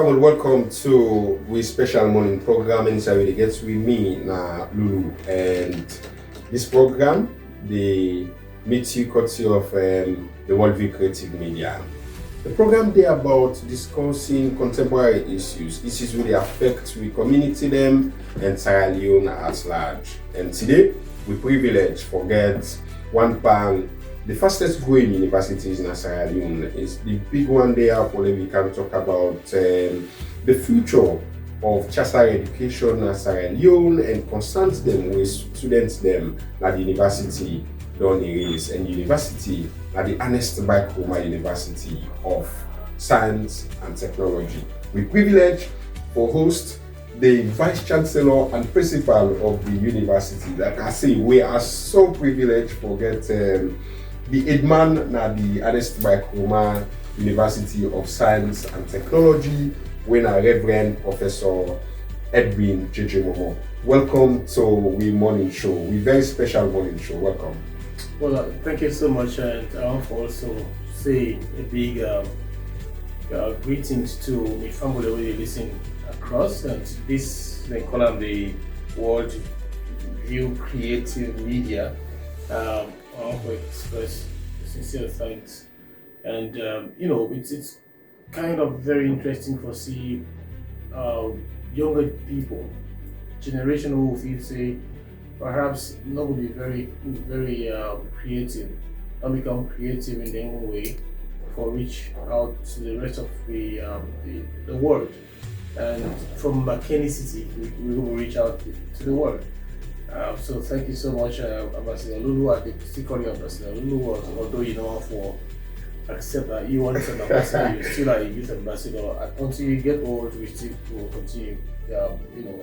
and welcome to we special morning program inside the gets with me na Lulu, and this program the meets you courtesy of the Worldview Creative Media. The program they about discussing contemporary issues where they affect we community them and Sierra Leone at large. And today we privilege forget one pan. The fastest growing universities in Sierra Leone is the big one there where we can talk about the future of chancellor education in Sierra Leone and concerns them with students them at the university Don Iris and university at the Ernest Bai Koroma University of Science and Technology. We privilege for host the vice chancellor and principal of the university. Like I say, we are so privileged for get the Edman na the Ernest Bai Koroma University of Science and Technology, when a Reverend Professor Edwin JJ Momoh. Welcome to we morning show, we very special morning show. Welcome. Well, thank you so much, and I want to also say a big greetings to my family who listen across, and this they call them the Worldview Creative Media. I want to express sincere thanks, and it's kind of very interesting to see younger people, generation who feel say perhaps not going to be very creative, and become creative in their own way for reach out to the rest of the world. And from McKinney City, we will reach out to the world. So thank you so much, Ambassador Lulu. I think still call you Ambassador Lulu, although you know for accept that you want an ambassador, you're still a youth ambassador. Until you get old, we still will continue,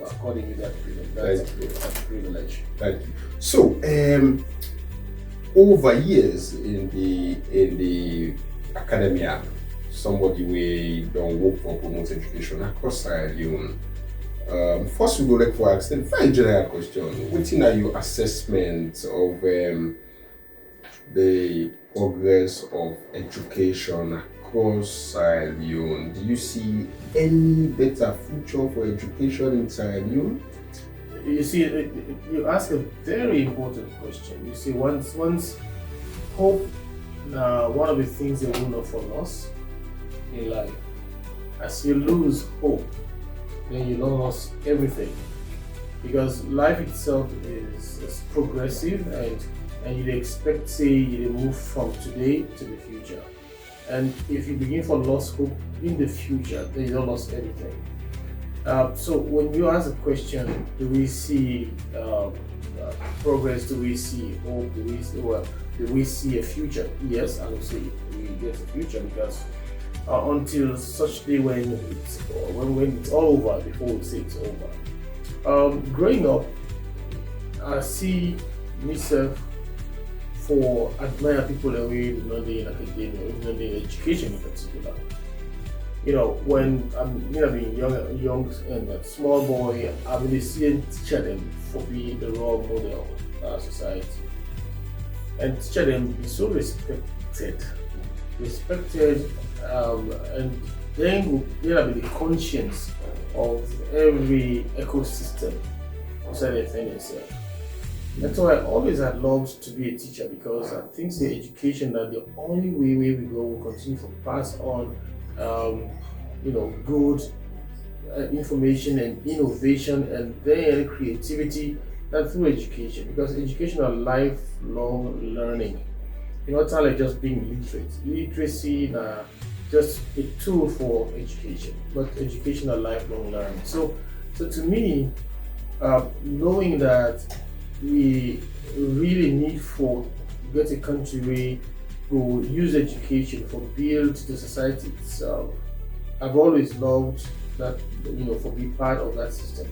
according to that freedom. That's a privilege. Thank you. So, over years in the academia, somebody we don't work for promote education across Sierra Leone. First, we go like for ask the very general question. What are your assessment of the progress of education across Sierra Leone? Do you see any better future for education in Sierra Leone? You see, you ask a very important question. You see, once hope, one of the things they will know from us in life, as you lose hope, then you lose everything, because life itself is progressive, and you expect, say, you move from today to the future. And if you begin for lost hope in the future, then you don't lose everything. So when you ask the question, do we see progress? Do we see hope? Do we see a future? Yes, I would say we get a future, because until such day when it's all over, before we say it's over. Growing up, I see myself for admire people that we not in academia, not in education in particular. When I'm being young and a small boy, I've been seeing teacher them for being the role model of our society, and teacher them be so respected, and then will be the conscience of every ecosystem inside the thing itself. And so I always had loved to be a teacher, because I think the education that the only way we go will continue to pass on good information and innovation, and then creativity, that through education, because education are lifelong learning. It's not like just being literate. Literacy is just a tool for education, but education are lifelong learning. So to me, knowing that we really need for get a country where will use education for build the society itself. I've always loved that, for being part of that system.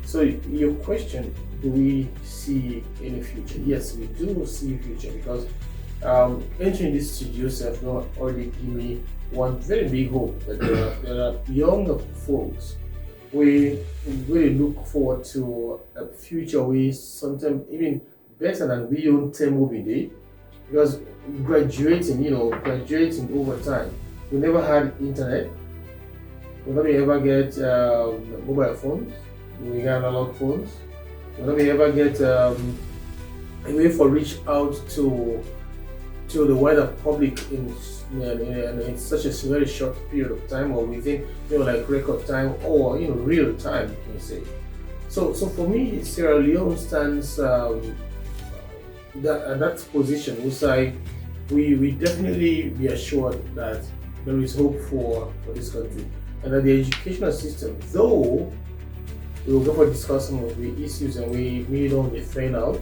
So your question, do we see any future? Yes, we do see a future, because entering this studio have not already given me one very big hope that there are younger folks we really look forward to a future where sometimes even better than we own term will be there, because graduating over time, we never had internet, Will we ever get mobile phones? Will we get analog phones? Will we ever get a way for reach out to the wider public in such a very short period of time, or within like record time, or real time, you can say. So for me, Sierra Leone stands that position, which we definitely be assured that there is hope for this country, and that the educational system, though we will go for discuss some of the issues and we really don't defend out.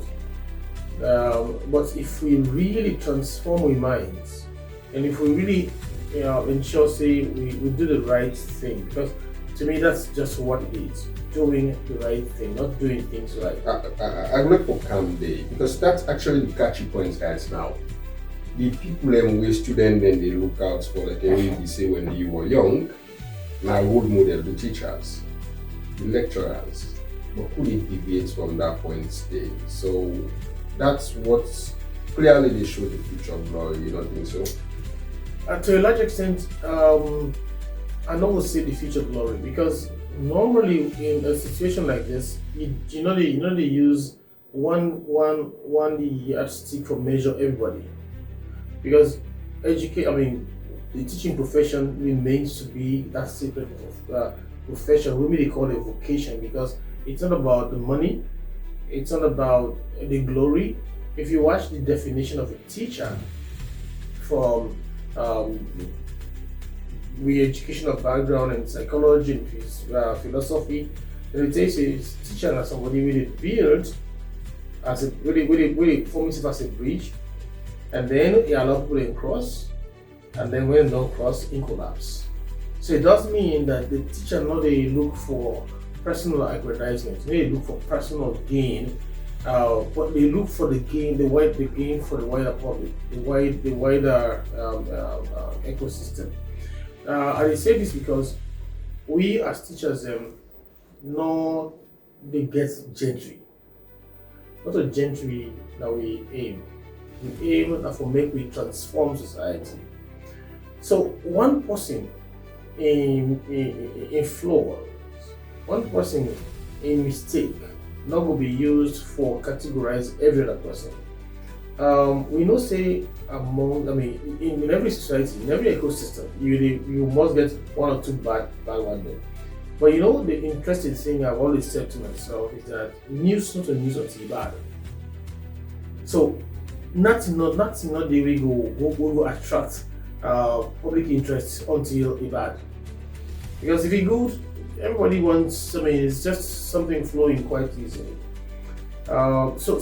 But if we really transform our minds, and if we really ensure, say, we do the right thing, because to me that's just what it is, doing the right thing, not doing things right. I'm not for calm day, because that's actually the catchy point, guys. Now, the people and we students then they look out for, like they say when you were young, now role model, the teachers, the lecturers, but couldn't deviate from that point today. So that's what clearly they show the future of glory. You don't think so? To a large extent, I don't want to say the future of glory, because normally in a situation like this, they use one yardstick for measure everybody, because the teaching profession remains to be that sacred profession. We really call it vocation, because it's not about the money, it's not about the glory. If you watch the definition of a teacher from with educational background and psychology and philosophy, then it takes a teacher as somebody really built as a really forms it as a bridge, and then he allows people to cross, and then when they don't cross, in collapse. So it does mean that the teacher not they look for personal aggrandizement, they look for personal gain, but they look for the gain for the wider public, the wider ecosystem. I say this because we as teachers know they get gentry. Not a gentry that we aim. We aim that we transform society. So one person in flaws, one person in mistake, not will be used for categorize every other person. We know, say, in every society, in every ecosystem, you must get one or two bad one there. But the interesting thing I've always said to myself is that news not a news until bad. So nothing not the way go attract public interest until it bad. Because if it good, everybody wants. It's just something flowing quite easily. So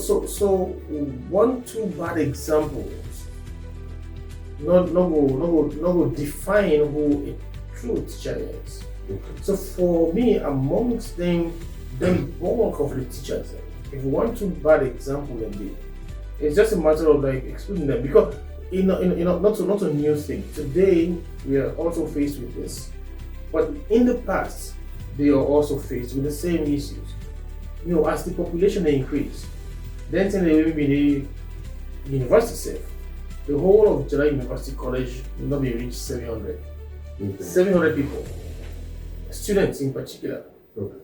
1-2 bad examples not go define who a true teacher is. Okay. So for me, amongst them, the bulk of the teachers, if 1-2 bad example indeed, it's just a matter of like excluding them, because not a new thing. Today we are also faced with this, but in the past they are also faced with the same issues. As the population increase, then they will be the university safe. The whole of Jeddah University College will not be reached 700. Okay. 700 people, students in particular. Okay.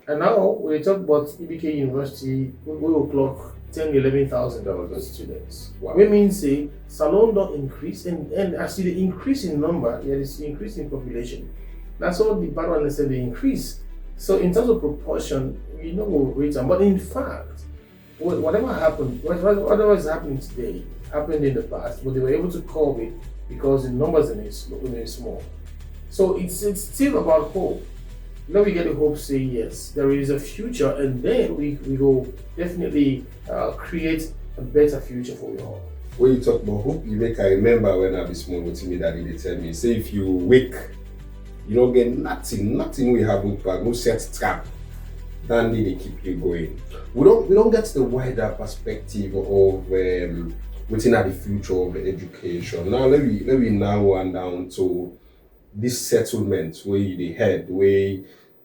And now when we talk about EBK University, we will clock 10,000-11,000 students. Wow. We mean say salon don't increase, and as the increase in number, there is increase in population. That's all the bad one is the increase. So in terms of proportion, we'll rate them. But in fact, whatever is happening today happened in the past, but they were able to curb it because the numbers remain small. So it's still about hope. Now we get the hope, say yes, there is a future, and then we will definitely create a better future for you all. When you talk about hope, you make I remember when I was small with me, daddy they tell me, say if you wake, you don't get nothing we have hope back, no set trap. Then they keep you going. We don't get the wider perspective of within at the future of education. Now let me narrow one down to this settlement where they had, where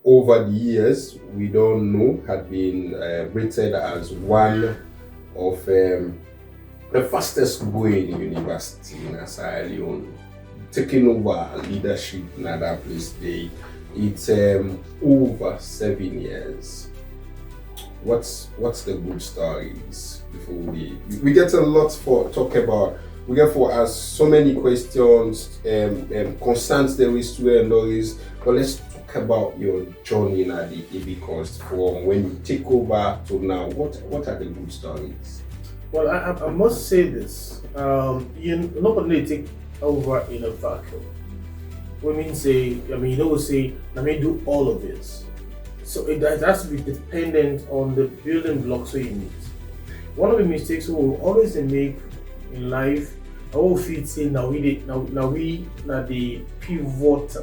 over the years we don't know had been rated as one of the fastest growing university in Sierra Leone. taking over leadership in that place today. It's over 7 years. What's the good stories before we get a lot for talk about. We get for ask so many questions, concerns there is to stories, but let's talk about your journey in the AB course from when you take over to now. What are the good stories? Well, I must say this. Nobody take over in a vacuum. You don't say, let me do all of this. So it has to be dependent on the building blocks you need. One of the mistakes we will always make in life, I will feel say now we the pivot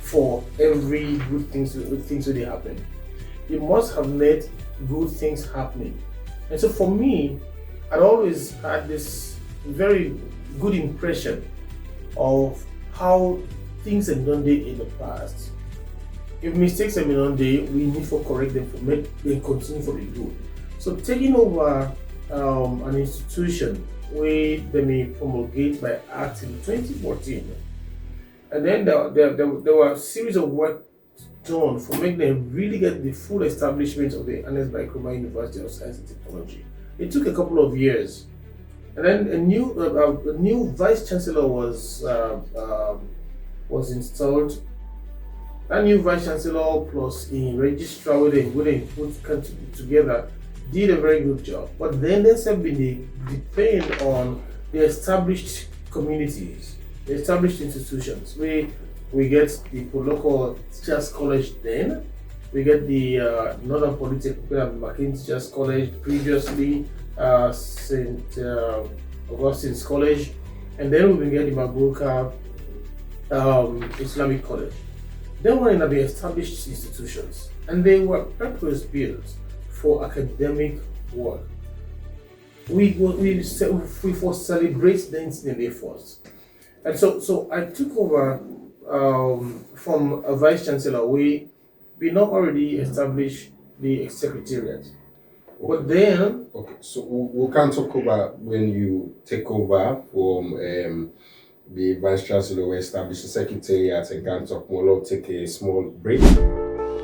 for every good things that happen. You must have made good things happening. And so for me, I'd always had this very good impression of how things have done in the past. If mistakes have been done, we need to correct them for make them continue for the good. So taking over an institution where they may promulgate by Act in 2014, and then there were a series of work done for making them really get the full establishment of the Ernest Bai Koroma University of Science and Technology. It took a couple of years, and then a new vice chancellor was installed. That new vice chancellor plus a registrar where they put together did a very good job. But then there's been depend on the established communities, the established institutions. We get the local teachers college then. We get the Northern Polytechnic Mackenzie Teachers College previously, St. Augustine's College, and then we get the Mabuka Islamic College. They were in the established institutions, and they were purpose-built for academic work. We celebrate the incident first, and so I took over from a vice chancellor. We not already established the secretariat, but then so we can talk about when you take over from. The Vice Chancellor will establish the Secretariat and can talk more. We'll take a small break.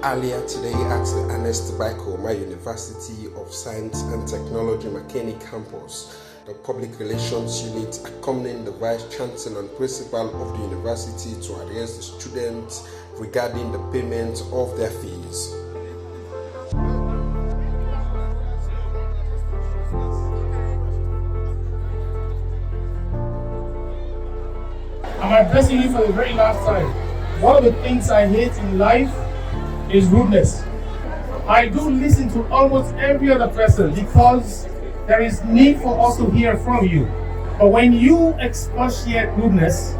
Earlier today at the Ernest Bai Koroma University of Science and Technology Makeni campus, the Public Relations Unit accompanying the Vice Chancellor and Principal of the university to address the students regarding the payment of their fees. I'm addressing you for the very last time. One of the things I hate in life is rudeness. I do listen to almost every other person because there is need for us to hear from you. But when you expatiate rudeness,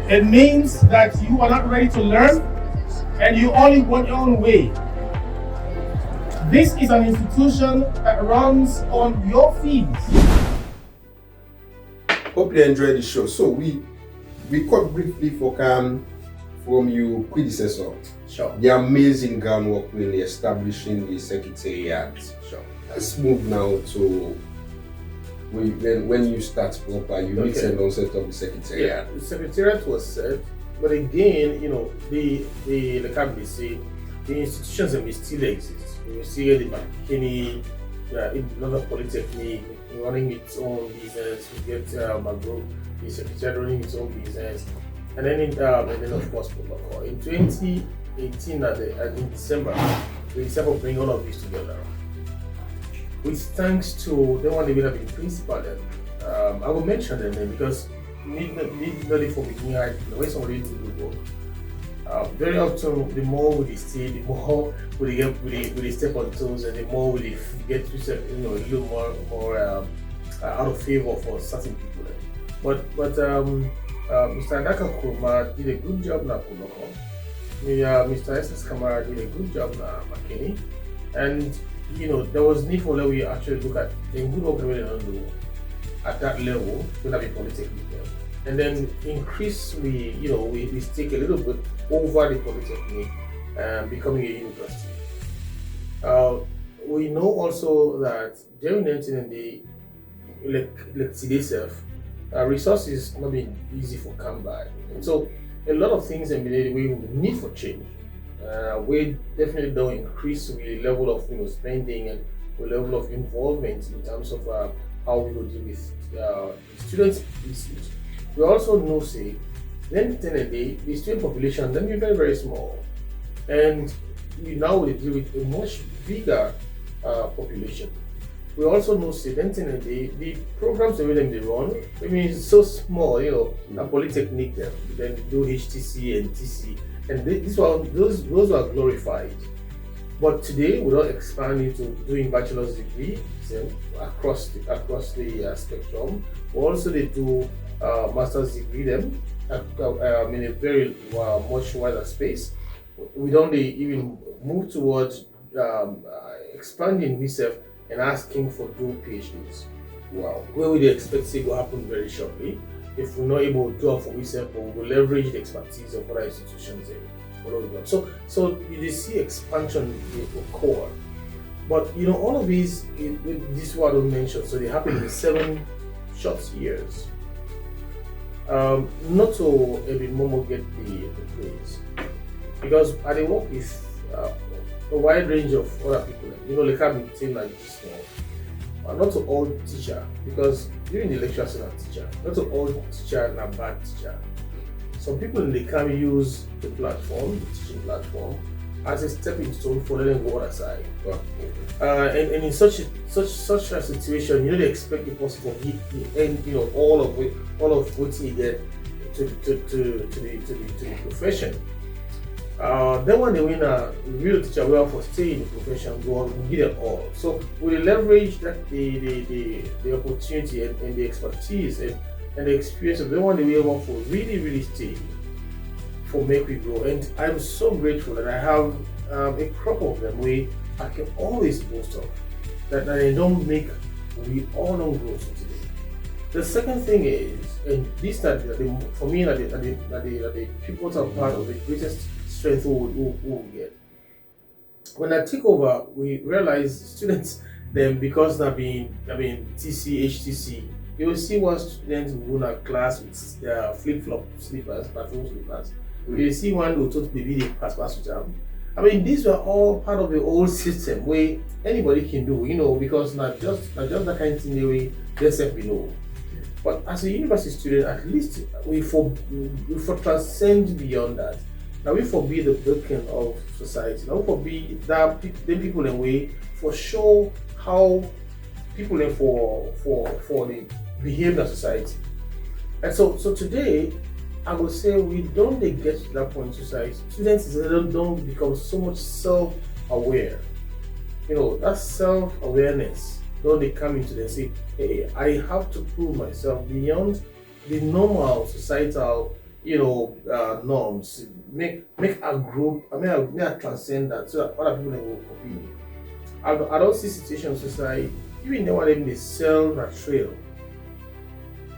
it means that you are not ready to learn and you only want your own way. This is an institution that runs on your fees. Hope you enjoyed the show. So we cut briefly from your predecessor. Sure. The amazing groundwork in establishing the secretariat. Sure. Let's move now to when you start proper, you meet and don't set up the secretariat. Yeah, the secretariat was set, but again, the institutions may still exist. We see the McKinney, another polytechnic running its own business. We get Magro, the secretariat running its own business, and then of course Momoh. In 2018, in December, we decided to bring all of this together. Which thanks to the one that have been principal then. I will mention their name because need for beginning the way somebody do the work. Very often, the more we stay, the more we step on toes, and the more we get a little more out of favor for certain people. But Mr. Ndaka Kurma did a good job na Kuloko. Mr. S.S. Kamara did a good job na Makeni, and there was need for that we actually look at the good work they do at that level, to have a polytechnic level. And then increase we stake a little bit over the polytechnic and becoming a university. We know also that during the electricity itself, resources not being easy for come by. And so a lot of things and we need for change. We definitely don't increase the level of spending and the level of involvement in terms of how we will deal with students issues. We also know then the student population then be very, very small. And we now will deal with a much bigger population. We also know the programs that they run, it's so small, a polytechnic then do HTC and TC, and those were glorified. But today we don't expand into doing bachelor's degree across the spectrum. We also they do master's degree them in a very much wider space. We don't even move towards expanding myself and asking for dual PhDs. Wow. Where would they expect it will happen very shortly if we're not able to do it for ourselves, but we will leverage the expertise of other institutions and what we do. So you see expansion occur. But all of these, this is what I don't mention, so they happen in 7 short years. Not to Edwin Momoh get the praise, because I work with a wide range of other people. They can't maintain like this one. Not to all teacher, because during the lecture I'm a teacher. Not to all teacher and a bad teacher. Some people can use the platform, the teaching platform, as a stepping stone for them to go other side. And in such a situation, they expect the possible and all of what you get to the profession. Then when they win a real teacher will for stay in the profession, go on and give them all. So we leverage that the opportunity and the expertise and the experience of the one they will able for really stay for make we grow. And I'm so grateful that I have a crop of them where I can always boast of that I don't make we all don't grow so today. The second thing is, and this that for me that the pivotal part of the greatest strength we get. When I take over, we realize students then because they're being TC, HTC, you will see one student who in a class with their flip-flop slippers, bathroom slippers. You will see one who taught maybe they pass jam. These were all part of the old system where anybody can do, because not just that kind of thing they will just know. But as a university student, at least we for transcend beyond that. Now we forbid the breaking of society. Now we forbid that the people in way for show how people in for the behavior of society. And so today I would say we don't get to that point in society. Students don't become so much self-aware. That self-awareness, don't they come into them and say, hey, I have to prove myself beyond the normal societal norms. Make a group. I transcend that so that other people will copy me. I don't see situations in society, even the one they sell that trail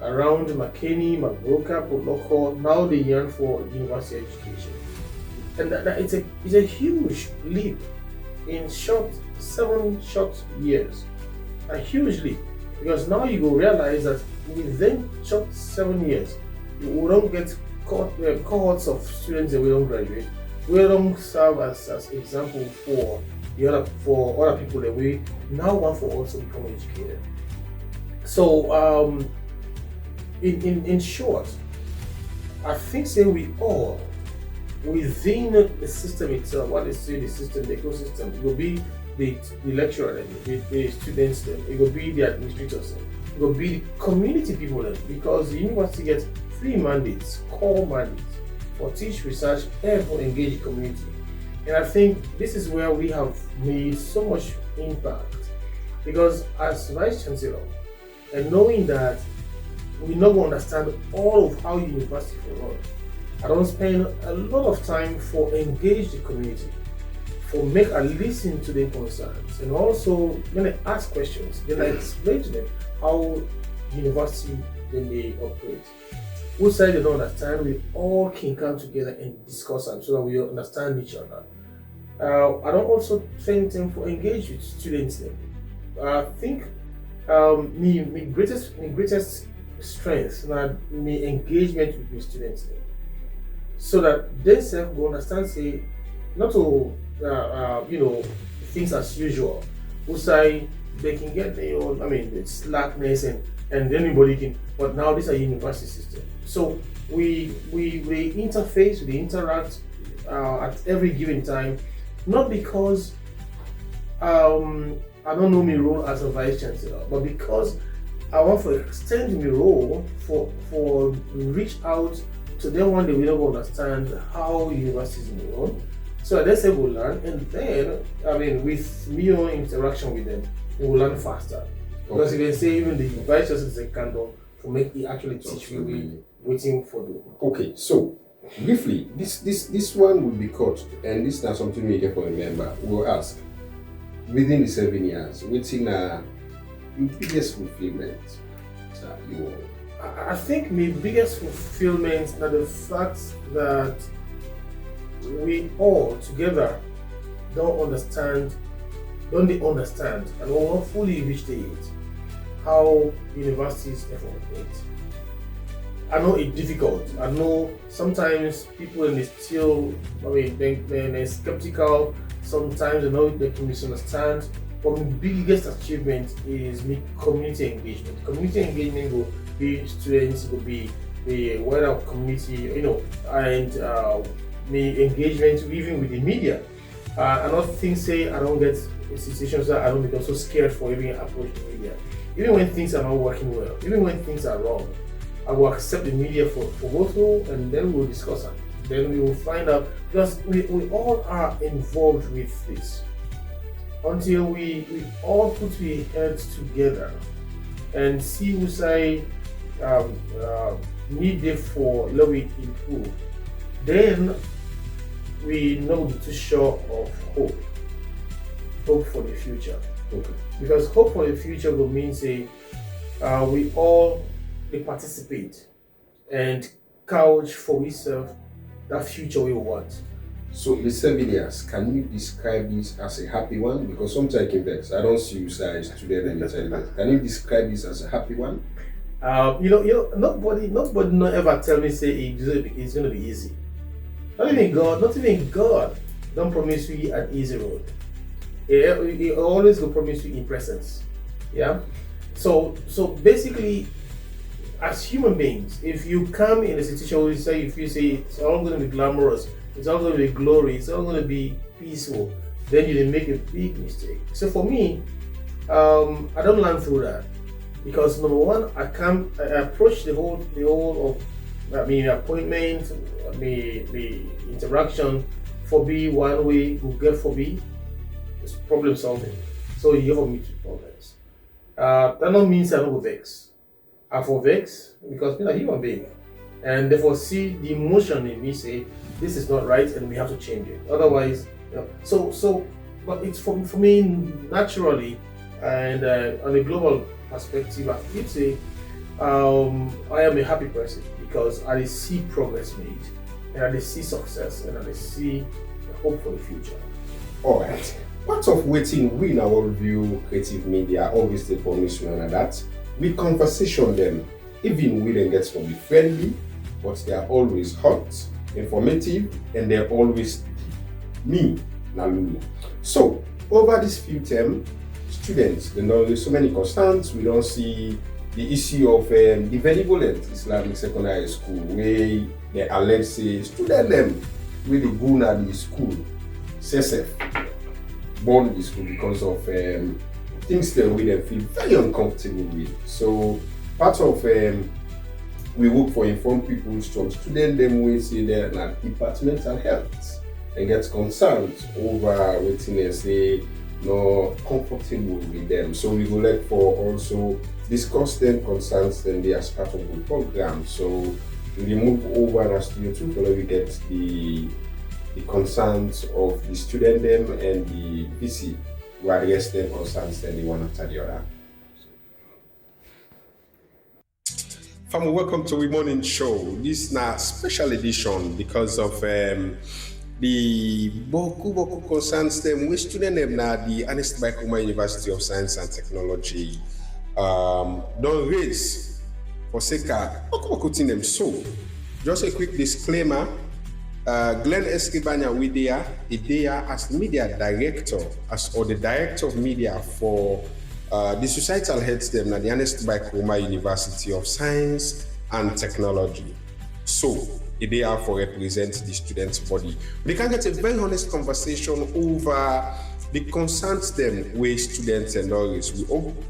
around McKinney, McBroka, Poloko. Now they yearn for university education, and that it's a huge leap in 7 short years. A huge leap, because now you will realize that within short 7 years, we don't get cohorts of students that we don't graduate. We don't serve as example for other people that we now want for also become educated. So in short, I think we all within the system itself, what they say the system, the ecosystem, it will be the lecturer, the students, it will be the administrators, it will be the community people, because the university gets 3 mandates, core mandates for teach, research, and for engage community. And I think this is where we have made so much impact, because as Vice Chancellor, and knowing that we not going to understand all of how university will run, I don't spend a lot of time for engage the community, for make a listen to their concerns, and also when I ask questions, then I explain to them how university then they operate. Which side they don't understand, we all can come together and discuss them so that we understand each other. I don't also spend time for engage with students. I think my greatest strength, na me engagement with my students dem, so that they self go understand say not to things as usual. Usai they can get their own, the slackness and anybody can, but now this is a university system. So we interface, we interact at every given time, not because I don't know my role as a vice chancellor, but because I want to extend my role for reach out to them one day we don't understand how universities run. So they say we'll learn, and then with me own interaction with them, we will learn faster. Because you can say even the vice chancellor can do for make it actually teach we waiting for the. Okay, so briefly, this one will be cut, and this is not something we can remember. We'll ask within the 7 years, within your biggest fulfillment that you. I think my biggest fulfillment is the fact that we all together don't understand, and we won't fully reach the age how universities operate. I know it's difficult. I know sometimes people are still, they're skeptical. Sometimes they can misunderstand. But my biggest achievement is my community engagement. Community engagement will be students, will be the wider community, and the engagement even with the media. I don't think I don't get situations that I don't become so scared for even approach the media. Even when things are not working well, even when things are wrong, I will accept the media for go through, and then we'll discuss it. Then we will find out, because we all are involved with this. Until we all put our heads together and see who say need it for let we improve, then we know too sure of hope for the future. Okay. Because hope for the future will mean say we all participate and couch for ourselves that future we want. So the 7 years, can you describe this as a happy one? Because sometimes I don't see you as student anytime. Can you describe this as a happy one? Nobody not ever tell me say it's gonna be easy. Not even God don't promise you an easy road. He always will promise you in presence. Yeah. So basically, as human beings, if you come in a situation where if you say it's all going to be glamorous, it's all going to be glory, it's all going to be peaceful, then you make a big mistake. So for me, I don't learn through that, because number one, I approach the whole of appointment, the interaction for B one way will get for B. It's problem solving. So you have me to problems. That don't mean I don't go vex. I for vex because I'm a human being, and therefore see the emotion in me say this is not right and we have to change it. Otherwise, but it's for me naturally, and on a global perspective, I feel say I am a happy person because I see progress made, and I see success, and I see hope for the future. All right. Part of waiting we in our Worldview creative media always take permission and that. We conversation them, even we then get to be friendly, but they are always hot, informative, and they're always me, Nalulu. So, over this few terms, students, there's so many constants, we don't see the issue of the benevolent Islamic secondary school, where they allege say, student them, where they go to the school, CSF, born the school because of things that we then feel very uncomfortable with. So part of we work for informed people from student them we see there na departmental health and get concerned over waiting they say no comfortable with them. So we would like for also discuss them concerns then they as part of the program. So we move over and studio 2 so that we get the concerns of the student them and the PC. Various them concerns then the one after the other. Family, welcome to the morning show. This is a special edition because of the Boku concerns them with student them now the Ernest Bai Koroma University of Science and Technology don't raise for Seka, them so. Just a quick disclaimer. Glenn Escribania Idea as media director, or the director of media for the societal heads them at the Ernest Bai Koroma University of Science and Technology. So, Idea for represent the students' body. We can get a very honest conversation over the concerns them with students and others. We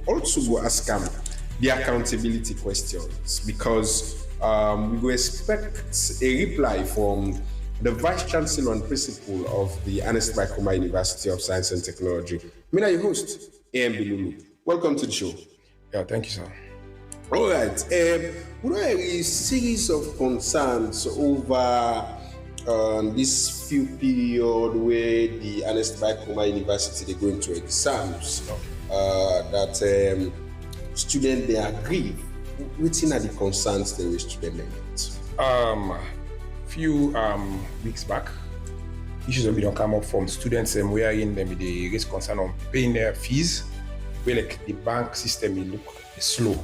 also go ask them the accountability questions, because we will expect a reply from the Vice Chancellor and Principal of the Ernest Bai Koroma University of Science and Technology. Mina, your host, AMB Lulu. Welcome to the show. Yeah, thank you, sir. All right. We have a series of concerns over this few period where the Ernest Bai Koroma University they go into exams. That students they agree. Which are the concerns they were students Few weeks back, issues have been come up from students wherein them they raise concern on paying their fees, where like the bank system will look slow.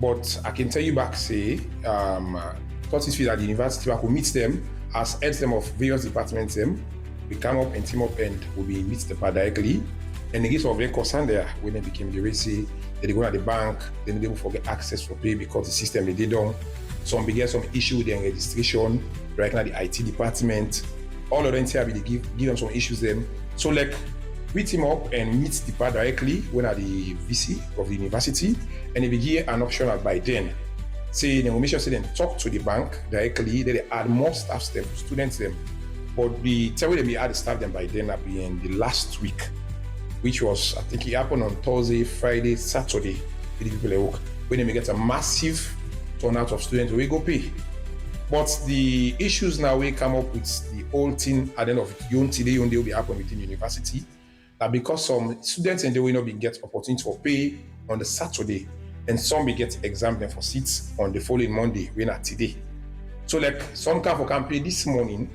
But I can tell you back, say, thought fees at the university, I could meet them as heads them of various departments. We come up and team up and will be meet the part directly. And the case of their concern there, when they became the race, they go to the bank, then they will forget access for pay because the system they don't. Some began some issue with their registration, right now the IT department. All of them say they give them some issues them. So like we team up and meet the part directly when at the VC of the university, and if we give an option by then, say they will make sure say then talk to the bank directly, then they add more staff them, students them. But the tell them we add the staff them by then at the end the last week, which was I think it happened on Thursday, Friday, Saturday, with the people they work, when they may get a massive turnout of students we go pay. But the issues now we come up with the whole thing at the end of it, today will be happening within the university. That because some students and they will not be get opportunity for pay on the Saturday, and some will get exam them for seats on the following Monday, when at today. So like some can pay this morning,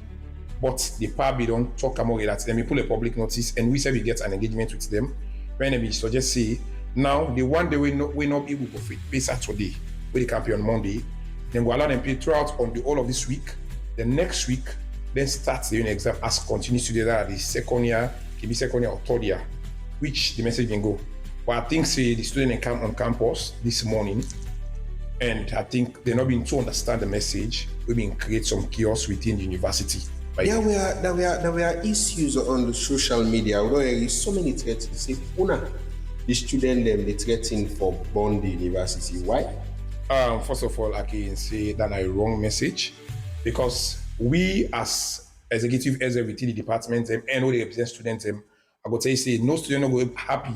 but the PAB don't talk about that. Then we pull a public notice and we say we get an engagement with them. When we suggest say now the one day we not be able to pay Saturday, where they can pay on Monday, then we allow them pay throughout on the whole of this week. The next week, then start the exam as continue to the second year, can be second year or third year, which the message can go. But I think say the student come on campus this morning, and I think they're not being to understand the message. We've been create some chaos within the university. There were issues on the social media where there is so many threats. They say, the student them they threaten for bond the university. Why? First of all, I can say that a wrong message, because we as executive as within the department and all the represent students, I would say no student will be happy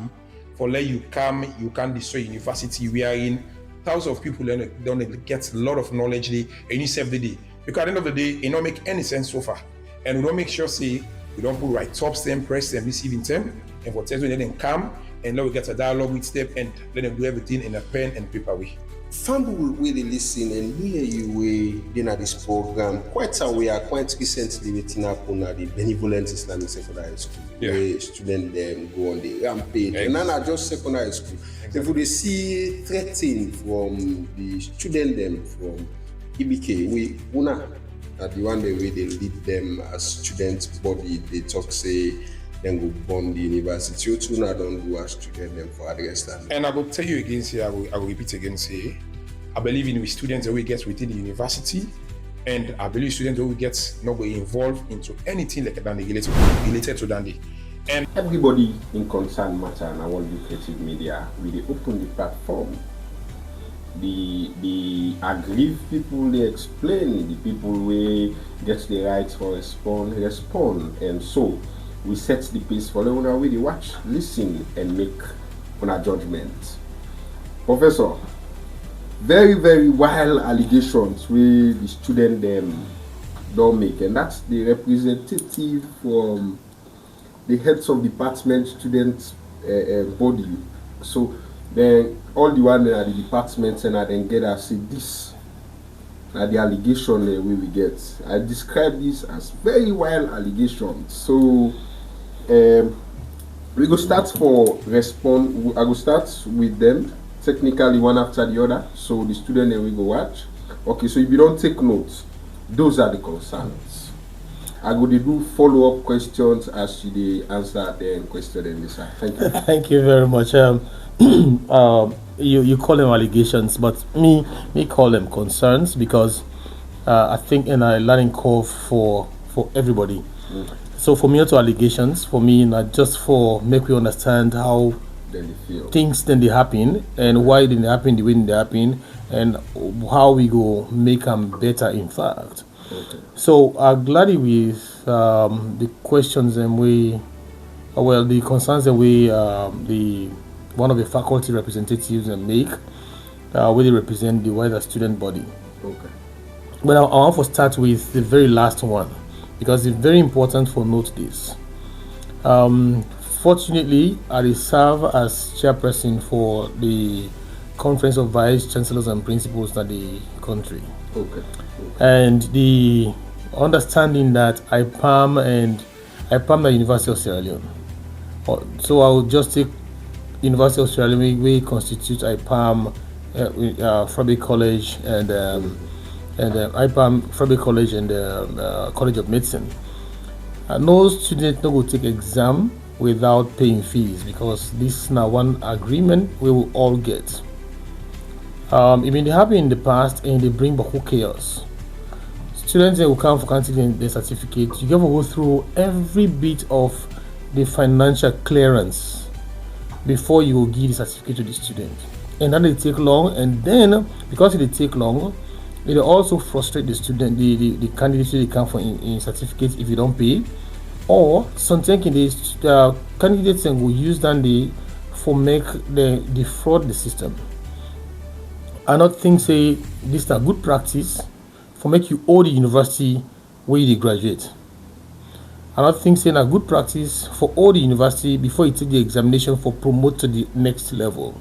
for let you come, you can destroy university. We are in thousands of people don't get a lot of knowledge day and you save the day. Because at the end of the day, it don't make any sense so far. And we don't make sure say we don't put right tops them, press them, receiving them, and for when they come and now we get a dialogue with them and let them do everything in a pen and paper way. Family will really listen and hear you way at this program. Quite aware, quite recently within Apuna, the Benevolent Islamic Secondary School, where students them go on the rampage. And then not just secondary school. If they see threatening from the student them from EBK, we una at the one way they lead them as students body, they talk say then go bond the university. You too not don't do as student them for address that. And I will tell you again, say I will repeat again, say I believe in the students that we get within the university, and I believe students that we get not go involved into anything like that related to Dandy. And everybody in concern matter and I want the creative media really open the platform. The aggrieved people they explain, the people we get the right for respond, and so we set the pace for them when we watch, listen, and make a judgment. Professor, very, very wild allegations where the student them don't make, and that's the representative from the heads of department student body. So then all the one at the departments and I then get I say this the allegation we get. I describe this as very wild allegations. So we go start for respond. I go start with them technically one after the other, so the student then we go watch. Okay, so if you don't take notes, those are the concerns. I go to do follow-up questions as you answer the question and decide. Thank you. Thank you very much. You call them allegations, but me call them concerns, because I think in a learning curve for everybody. So for me, not allegations. For me, not just for make we understand how things then they happen and why they happen the way they happen, and how we go make them better. In fact, so I'm glad with the questions and the concerns that one of the faculty representatives make, where they represent the wider student body. Okay. But I want to start with the very last one, because it's very important for note this. Fortunately, I serve as chairperson for the Conference of Vice Chancellors and Principals in the country. Okay. And the understanding that I palm the University of Sierra Leone. So I will just take University of Sierra Leone, we constitute IPAM, Fabric College, and IPAM, Fabric College, and College of Medicine. No student no go take exam without paying fees, because this is now one agreement we will all get. It been happened in the past, and they bring back chaos. Students who come for counting their certificate, you have to go through every bit of the financial clearance before you will give the certificate to the student, and then they take long, and then because it take long, it will also frustrate the student, the candidates they come for in certificates if you don't pay, or sometimes the candidates will use that for make the defraud the system. I not think say this is a good practice for make you owe the university where you graduate. I not think saying a good practice for all the university before you take the examination for promote to the next level.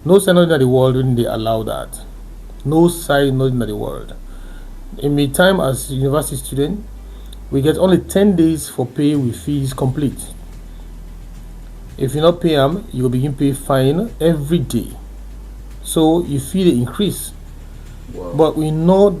No side in the world when they allow that. No side in the world. In my time as a university student, we get only 10 days for pay with fees complete. If you not pay them, you will begin pay fine every day. So you fee the increase. Wow. But we not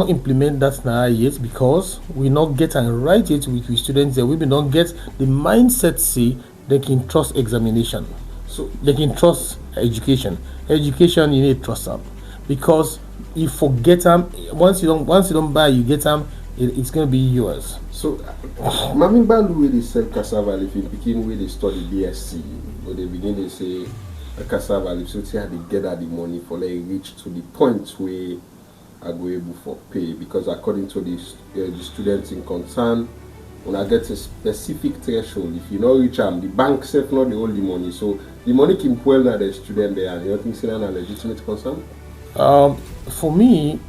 implement that now yet, because we not get and write it with students that we don't get the mindset say they can trust examination, so they can trust education. Education you need to trust them, because you forget them once you don't buy, you get them, it's gonna be yours. So, Mami Balu where they sell cassava leaf, in Pekin where they study BSc, where they begin to say a cassava leaf, so see how they gather the money for like reach to the point where I go able for pay, because according to the students in concern, when I get a specific threshold, if you not reach them, the bank self not the only money, so the money can well now the student there, and you don't think it's a legitimate concern? For me,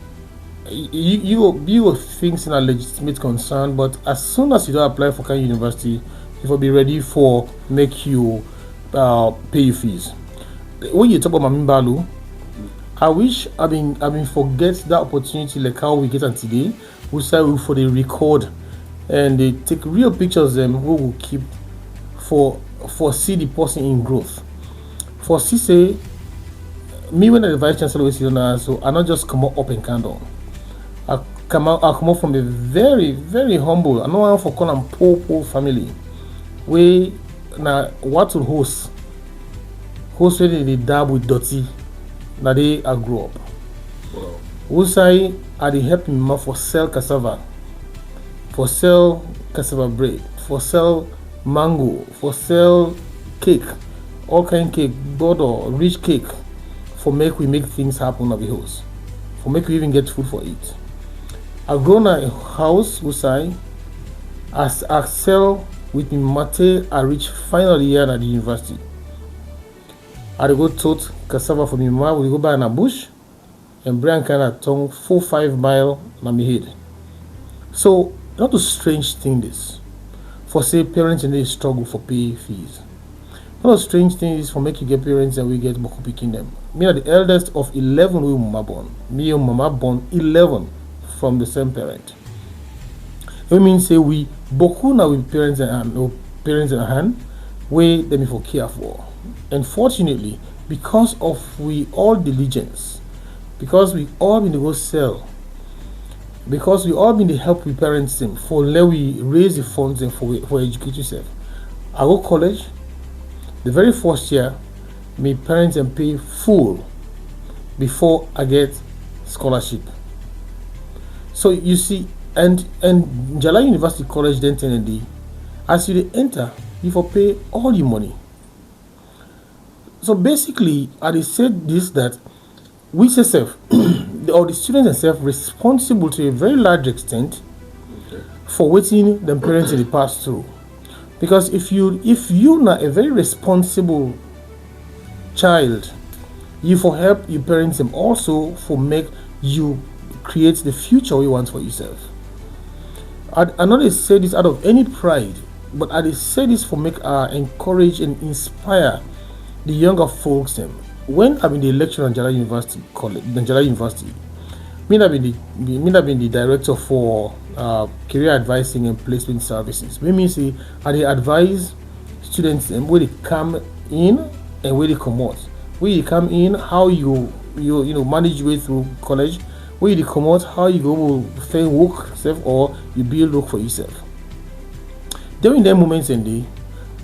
you think it's a legitimate concern, but as soon as you don't apply for Kenya University, you will be ready for make you pay your fees. When you talk about Mamimbalu, I wish I been forget that opportunity like how we get on today. We say we for the record and they take real pictures them we will keep for see the person in growth. For see say me when the vice chancellor was here, so I not just come up and candle. I come out from a very, very humble, I know one for call them poor family. We now what will host when they dab with dirty, now they are grow up. Wow. We say I dey help me for sell cassava, for sell cassava bread, for sell mango, for sell cake, all kind cake, butter, rich cake, for we make things happen at the house, for make we even get food for it. I grown a house we say as I sell with me mate I reach final year at the university. I go tote cassava for me ma, we go buy in a bush and bring kind of tongue 4-5 miles on my head. So not a strange thing this. For say parents and they struggle for pay fees. Not a strange thing is for make you get parents and we get boku picking them. Me are the eldest of 11 we mama born. Me and mama born 11 from the same parent. It means say we boku now with parents and hand, we them for care for. Unfortunately, because of we all diligence, because we all been the go sell, because we all been the help with parents them for let we raise the funds and for educate yourself. I go college, the very first year, my parents and pay full before I get scholarship. So you see, and Jala University College then Tennessee, as you enter, you for pay all your money. So basically, I said this that we self or the students themselves responsible to a very large extent for waiting them parents in the past through. Because if you not a very responsible child, you for help your parents and also for make you create the future you want for yourself. I not say this out of any pride, but I say this for make encourage and inspire the younger folks them. When I'm in the lecture at Jala University College, Jala University, me have been the director for career advising and placement services. We mean say I advise students and where they come in and where they come out. Where you come in, how you manage your way through college. Where you come out, how you go find work yourself or you build work for yourself. During that moments in day,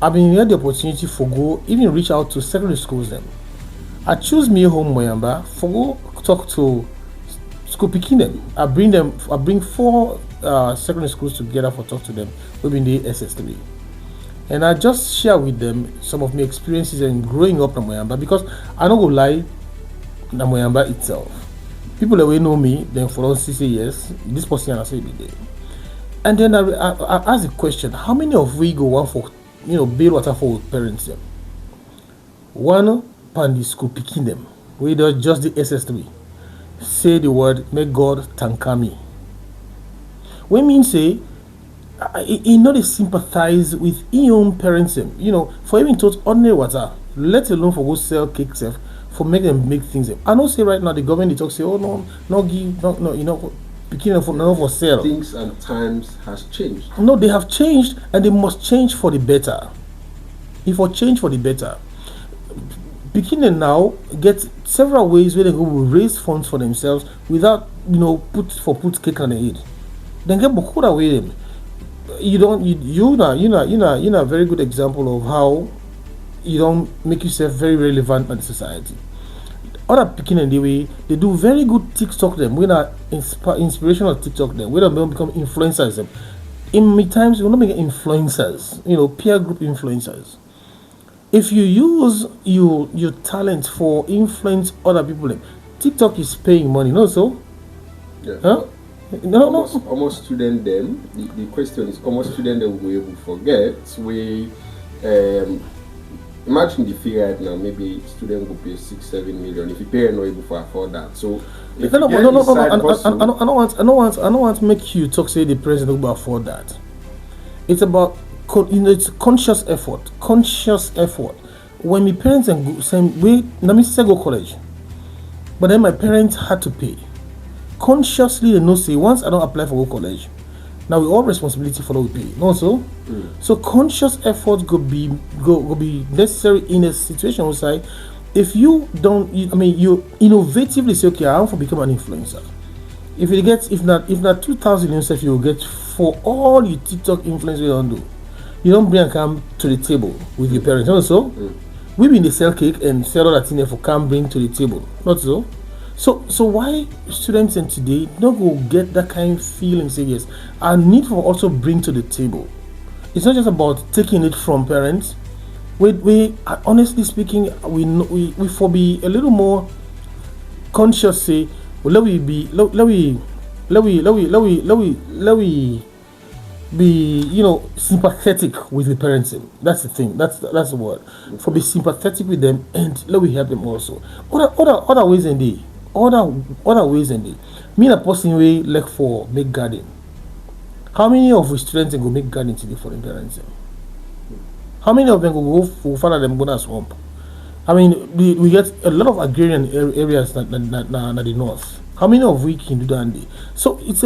I've been had the opportunity for go even reach out to secondary schools them. I choose me home Moyamba for go talk to school picking them. I bring 4 secondary schools together for talk to them. We've been the SS3. And I just share with them some of my experiences in growing up in Moyamba, because I don't go lie in Moyamba itself. People that will know me, then for us to say yes, this person I say be there. And then I ask the question, how many of we go one for build water for parents them? One pan school picking them. We do just the SS3. Say the word, make God thank me. We mean say he not sympathize with his own parents them. For even taught ordinary water, let alone for go sell cake self, for make them make things. I know say right now the government they talk say, oh no give no picking for no for sale. Things and times has changed. No, they have changed and they must change for the better. If for change for the better. Beginning now get several ways where they go raise funds for themselves without put cake on the head. Then get Bokura with them. You're a very good example of how you don't make yourself very relevant in society. Other picking in the way they do very good TikTok them. We're not inspirational TikTok them. We don't become influencers them. In many times we're not making influencers, peer group influencers. If you use your talent for influence other people, TikTok is paying money, no so? Yeah. Huh? Almost student them. The question is almost student them we will forget. We imagine the fee right now, maybe student will pay 6-7 million. If you pay not able to afford that. So I don't want to make you talk say the president will afford that. It's about it's conscious effort. When my parents and saying wait, let me say go college. But then my parents had to pay. Consciously they know say once I don't apply for go college, now we all responsibility for what we pay. No so? So conscious effort go be necessary in a situation where if you don't you innovatively say okay I want to become an influencer. If not 2,000 yourself you will get for all your TikTok influence you don't do. You don't bring and come to the table with your parents. Also, we been the sell cake and sell other things for come bring to the table. Not so. So why students in today don't go get that kind of feeling? Say yes, I need for also bring to the table. It's not just about taking it from parents. We honestly speaking, we for be a little more conscious. Say, well, let we be sympathetic with the parents. That's the thing. That's the word. For be sympathetic with them and let we help them also. Other ways in the other ways in the me a person way like for make garden. How many of the students go make garden today for their parents? How many of them go for father them go to swamp? I mean, we get a lot of agrarian areas that the north. How many of we can do that? So it's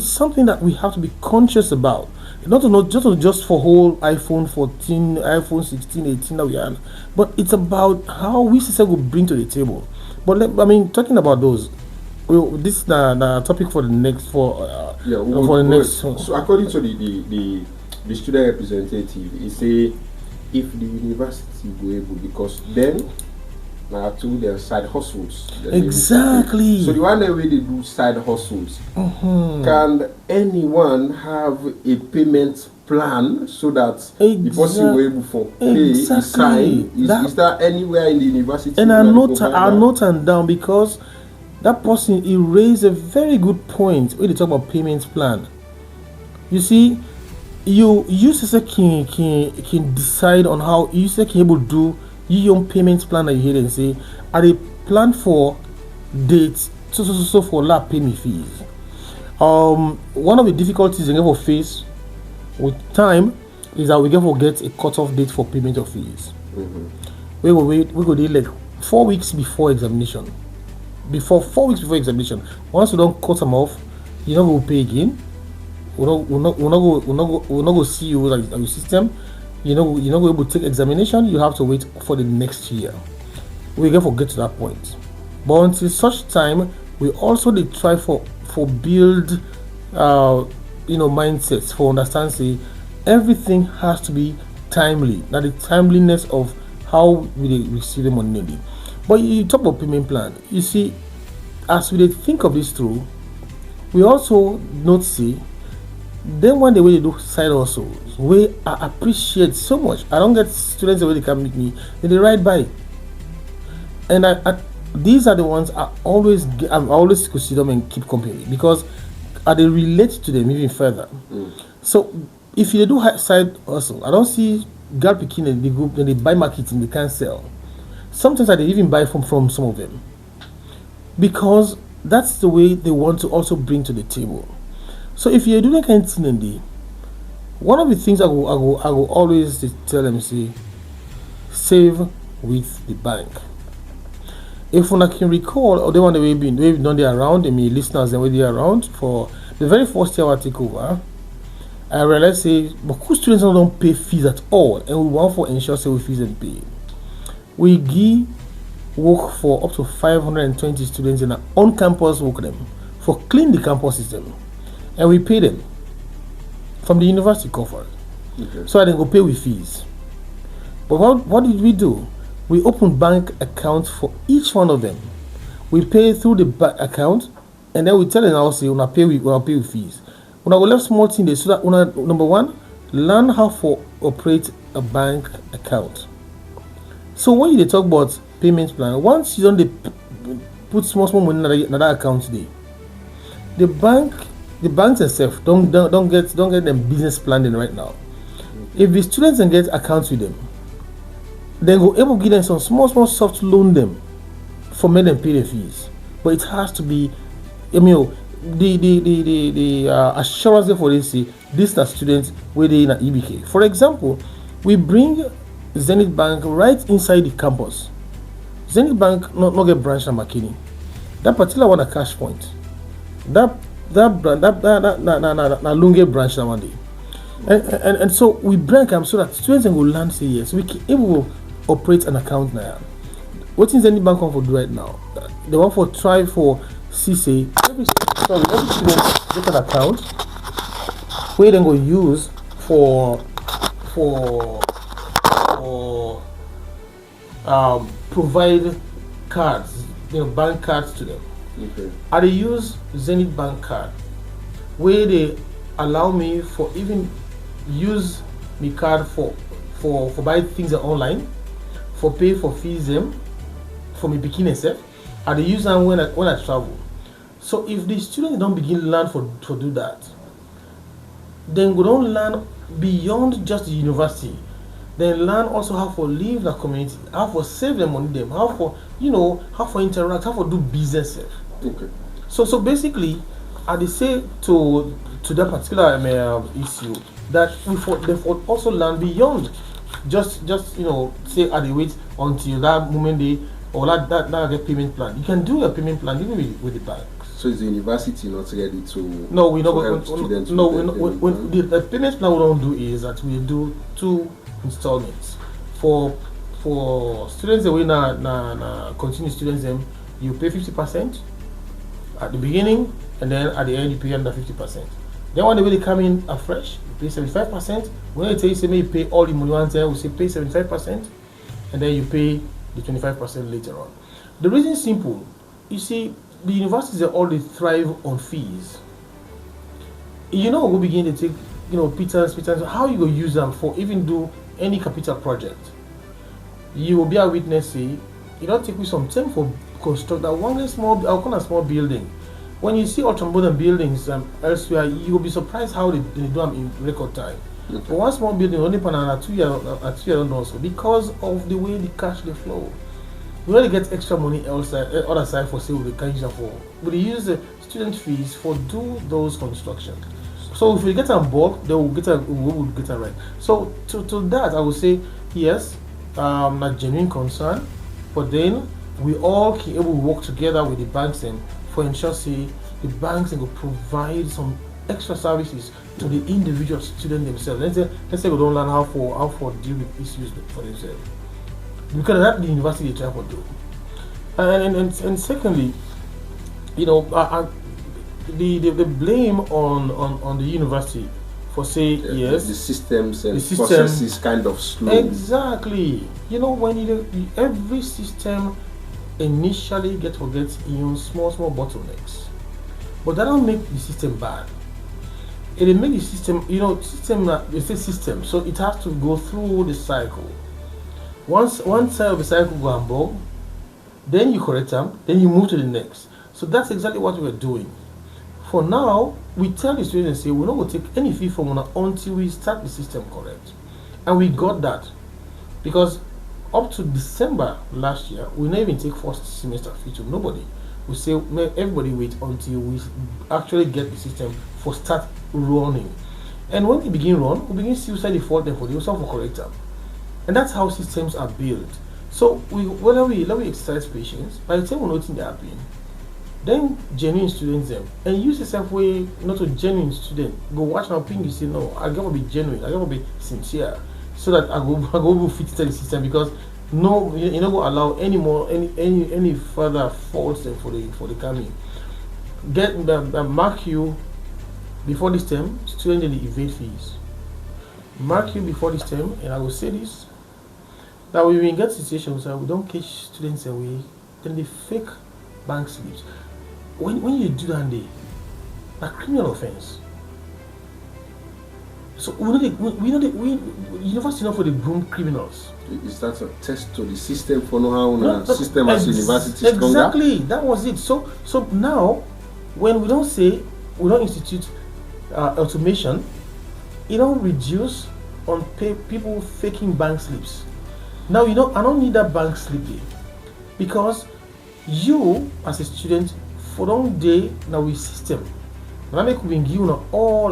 something that we have to be conscious about. Not just for whole iPhone 14, iPhone 16, 18 that we have, but it's about how we society will bring to the table. But talking about those, this is the topic for the next So according to the student representative, he say if the university go able, because then to their side hustles. Exactly. So the one that way they do side hustles, can anyone have a payment plan so that the person will able for pay sign? Is that anywhere in the university? And I note and down, because that person, he raised a very good point when they talk about payment plan. You see, you can decide on how you can able to do your own payment plan that you hear and say, are they plan for dates so for lab pay me fees. One of the difficulties we will face with time is that we get a cutoff date for payment of fees. We go do like 4 weeks before examination. Before 4 weeks before examination, once we don't cut them off, you know we'll pay again. We'll not go see you like your system. You're not able to take examination. You have to wait for the next year. We get to that point. But until such time, we also try for build mindsets for understand say everything has to be timely. Now the timeliness of how we receive the money. But you talk about payment plan. You see, as we think of this through, we also not see. Then one day when they do side hustles, we I appreciate so much. I don't get students the way they come meet me, they ride by, and these are the ones I always consider them and keep company because they relate to them even further. So if you do side hustle, I don't see girl picking in the group when they buy marketing they can't sell. Sometimes I even buy from some of them because that's the way they want to also bring to the table. So if you're doing kind of thing, one of the things I will always tell them say, save with the bank. If one can recall, or the one that we've done there around, listeners and we're around for the very first year I take over, I realized say, but who students don't pay fees at all, and we want for ensure say we fees and pay. We give work for up to 520 students in an on-campus work them for clean the campus system. And we pay them from the university coffers. So I then go pay with fees. But what did we do? We opened bank accounts for each one of them. We pay through the bank account, and then we tell them also when I pay with fees. When I go left small thing there, so that number one, learn how to operate a bank account. So when you talk about payment plan, once you don't put small money in another account today, the banks themselves don't get them business planning right now. If the students can get accounts with them, then go able to give them some small soft loan them for make them pay the fees. But it has to be, the assurance for this say these are students where they in an EBK. For example, we bring Zenith Bank right inside the campus. Zenith Bank not get branch in McKinney. That particular one a cash point. That Lunge branch that one day. And so we bring them so that students can go learn say yes. We can able operate an account now. What is any bank want to do right now? They want to try for CC. Every student get an account where they go use for provide cards, bank cards to them. I they use Zenith Bank card where they allow me for even use my card for buy things online, for pay for fees them, for me picking itself. I they use them when I travel. So if the students don't begin learn for do that, then we don't learn beyond just the university. Then learn also how to live in the community, how to save them money them, how to interact, how to do business. Okay. So basically, I they say to that particular issue that they also learn beyond just say I dey wait until that moment they or that get payment plan. You can do a payment plan even with the bank. So is the university not ready to? No, we to not. help students No, with the payment plan we don't do is that we do 2 installments for students that we na continue students them. You pay 50% at the beginning, and then at the end you pay under 50%. Then when they come in afresh, you pay 75%. When they tell you say maybe pay all the money one time, we say pay 75%, and then you pay the 25% later on. The reason is simple. You see, the universities they all thrive on fees. We begin to take pittance. How you go use them for even do any capital project? You will be a witness. Say, it don't take me some time for construct that one small building. When you see ultra-modern buildings elsewhere, you will be surprised how they do them in record time. Okay. But one small building only for a 2 year also because of the way the cash they flow. We only get extra money other side for say we can use them for. We use the student fees for do those construction. So if we get on board, then we will get it right. So to that I would say yes, not genuine concern, but then we all can able to work together with the banks and for ensure say the banks will provide some extra services to the individual student themselves. Let's say we don't learn how for deal with issues for themselves. Because that's the university they try to do. And secondly, the blame on the university for say yes, the systems and process is kind of slow. Exactly. When every system initially get in small bottlenecks, but that don't make the system bad. It make the system, it's a system, so it has to go through the cycle. Once one side of the cycle go on board, then you correct them, then you move to the next. So that's exactly what we're doing. For now, we tell the students, say we're not going to take any fee from one until we start the system correct. And we got that. Because up to December last year, we never even take first semester fee to nobody. We say everybody wait until we actually get the system for start running. And when we begin run, we begin to see the fault and for the for correct them. And that's how systems are built. So let me exercise patience. By the time we're noting the happening, then genuine students them and use the same way not a genuine student. Go watch my opinion, you say no, I gotta be genuine, I gotta be sincere so that I go fit to the system because no you not gonna allow any further faults for the coming. Get mark you before this term, students in the evade fees. Mark you before this term, and I will say this. That we will get situations where we don't catch students away, then they fake bank slips. When you do that, they a criminal offense. So we university not for the groom criminals. Is that a test to the system for know how system as university stronger? Exactly, that was it. So now, when we don't institute automation, it don't reduce on people faking bank slips. Now I don't need that bank slip day because you as a student for long day now with system. When I make we give you all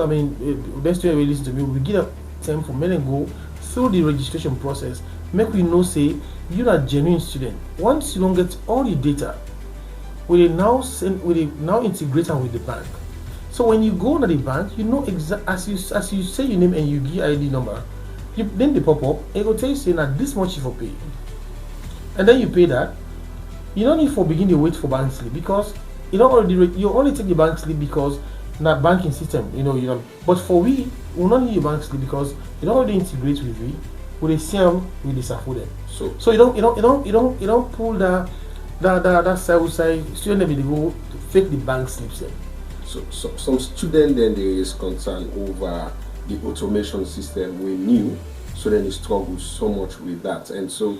best way we listen to me, we give them for men and go through the registration process. Make we know say you're a genuine student. Once you don't get all the data, we now integrate them with the bank. So when you go to the bank, you know as you say your name and you give ID number. Then they pop up, it will tell you saying that this much you for pay. And then you pay that. You don't need for begin to wait for bank slip because you only take the bank slip because not banking system, But for we not need your bank slip because you don't already integrate with we, with the same with the SAFU. So you don't pull that side student they go to fake the bank slips. So some student then there is concern over the automation system we knew, so then they struggle so much with that, and so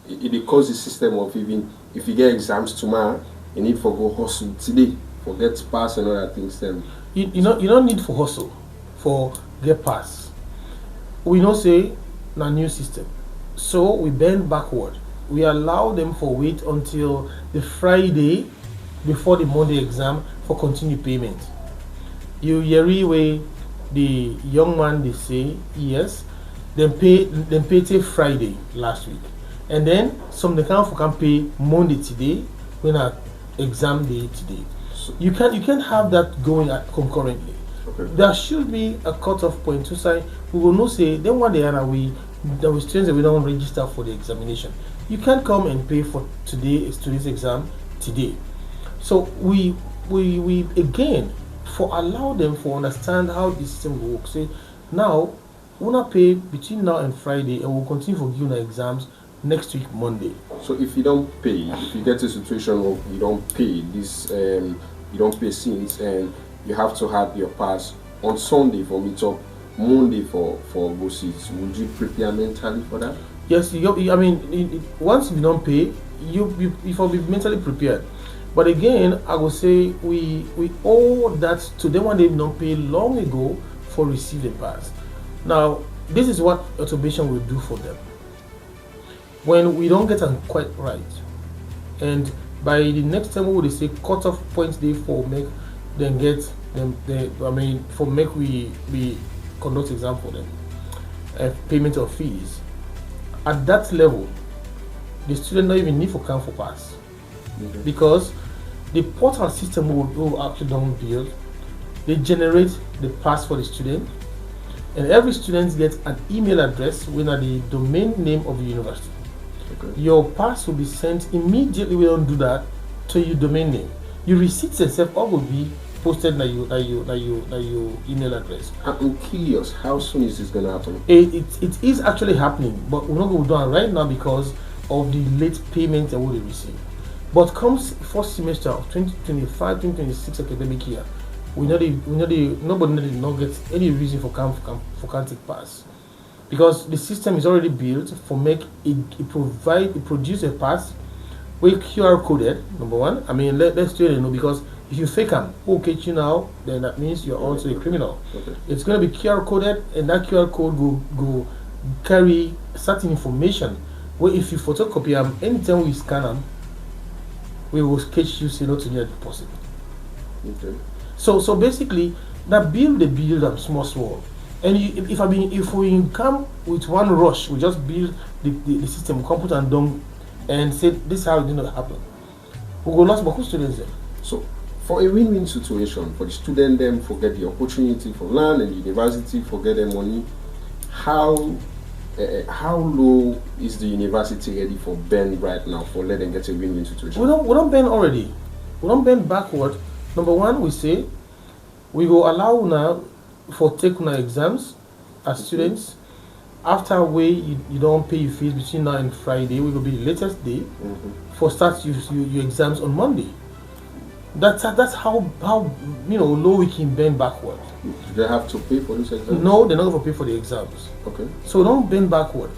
it causes the system of even if you get exams tomorrow, you need for go hustle today, forget pass and other things. Then you don't need for hustle for get pass. We know say na new system, so we bend backward. We allow them for wait until the Friday before the Monday exam for continued payment. You hear way the young man they say yes, Then pay till Friday last week, and then some they can pay Monday today when our exam day today. So you can't have that going at concurrently. Okay. There should be a cutoff point to say we will not say then one day and the students that we don't register for the examination. You can't come and pay for today's exam today. So we again for allow them for understand how the system works. Say now we'll not pay between now and Friday, and we'll continue for giving our exams next week Monday. So if you don't pay, if you get a situation where you don't pay this, you don't pay since, and you have to have your pass on Sunday for meet up, Monday for go seats, would you prepare mentally for that? Yes, once you don't pay, you will be mentally prepared. But again, I will say we owe that to them when they don't pay long ago for receiving pass. Now, this is what automation will do for them. When we don't get them quite right, and by the next time we will say cut off points day for make them get them for make we conduct exam for them, payment of fees. At that level, the student don't even need for come for pass, because the portal system will actually don't build. They generate the pass for the student, and every student gets an email address with the domain name of the university. Okay. Your pass will be sent immediately. We don't do that to your domain name. Your receipts itself all will be posted like your email address. I'm curious, how soon is this going to happen? It is actually happening, but we're not going to do it right now because of the late payment that we receive. But comes first semester of 2025-2026 academic year, nobody not get any reason for can't take pass, because the system is already built for make it produce a pass with QR coded. Number one, let's do it, because if you fake them, who catch you now, then that means you're also a criminal. Okay. It's going to be QR coded, and that QR code go carry certain information. Where if you photocopy them, anytime we scan them, we will catch you say not to need a deposit. Okay. So basically, that build them small, and if we come with one rush, we just build the system, computer and done, and say this is how it did not happen. We will lost about students there. So for a win-win situation, for the student them forget the opportunity for land, and university forget their money, how low is the university ready for bend right now for let them get a win-win situation? We don't bend already. We don't bend backward. Number one, we say we will allow now for taking our exams as students. After you don't pay your fees between now and Friday, we will be the latest day for start your exams on Monday. That's how low we can bend backward. Do they have to pay for this exam? No, they're not going to pay for the exams. Okay. So don't bend backward.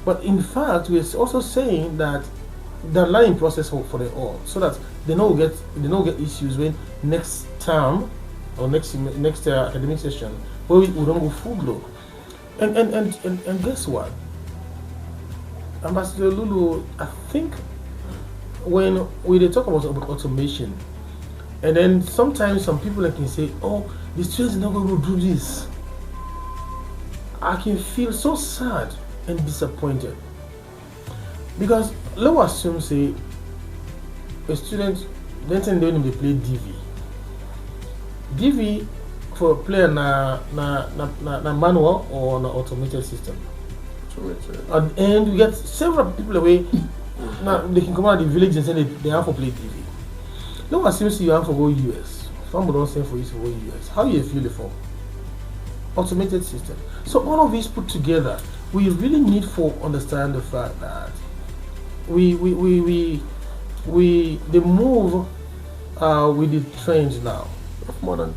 But in fact, we're also saying that the learning process for them all, so that they don't get issues when next term or next academic session where we don't go full blow. And guess what, Ambassador Lulu, I think when we talk about automation, and then sometimes some people can say, oh, the students are not going to do this. I can feel so sad and disappointed, because let's assume say a student then they only play DV for player na manual or na automated system. And we get several people away. Now they can come out of the village and say they have to play DV. Let's assume you have to go US. Someone don't say for you to go US. How you feel it for? Automated system. So all of these put together, we really need to understand the fact that we move with the trends now of modern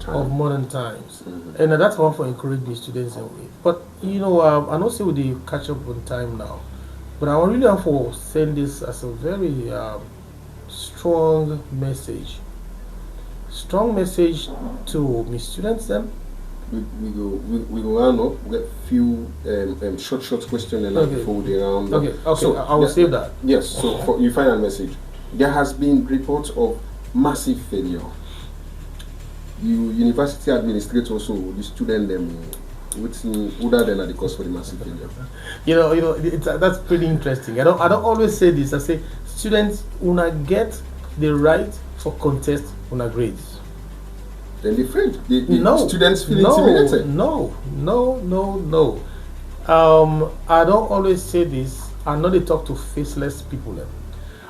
times, and that's one for encouraging the students anyway. But I don't say we dey catch up on time now, but I really want to send this as a very strong message to my students then. We go round up. We get few short questions and before we round up. Okay. So I will save that. Yes. So for your final message, there has been reports of massive failure. You university administrators, also the student them Which would have been the cause for the massive failure? That's pretty interesting. I don't always say this. I say students wanna get the right for contest on grades. Then the students feel intimidated. No. I don't always say this. I know they talk to faceless people.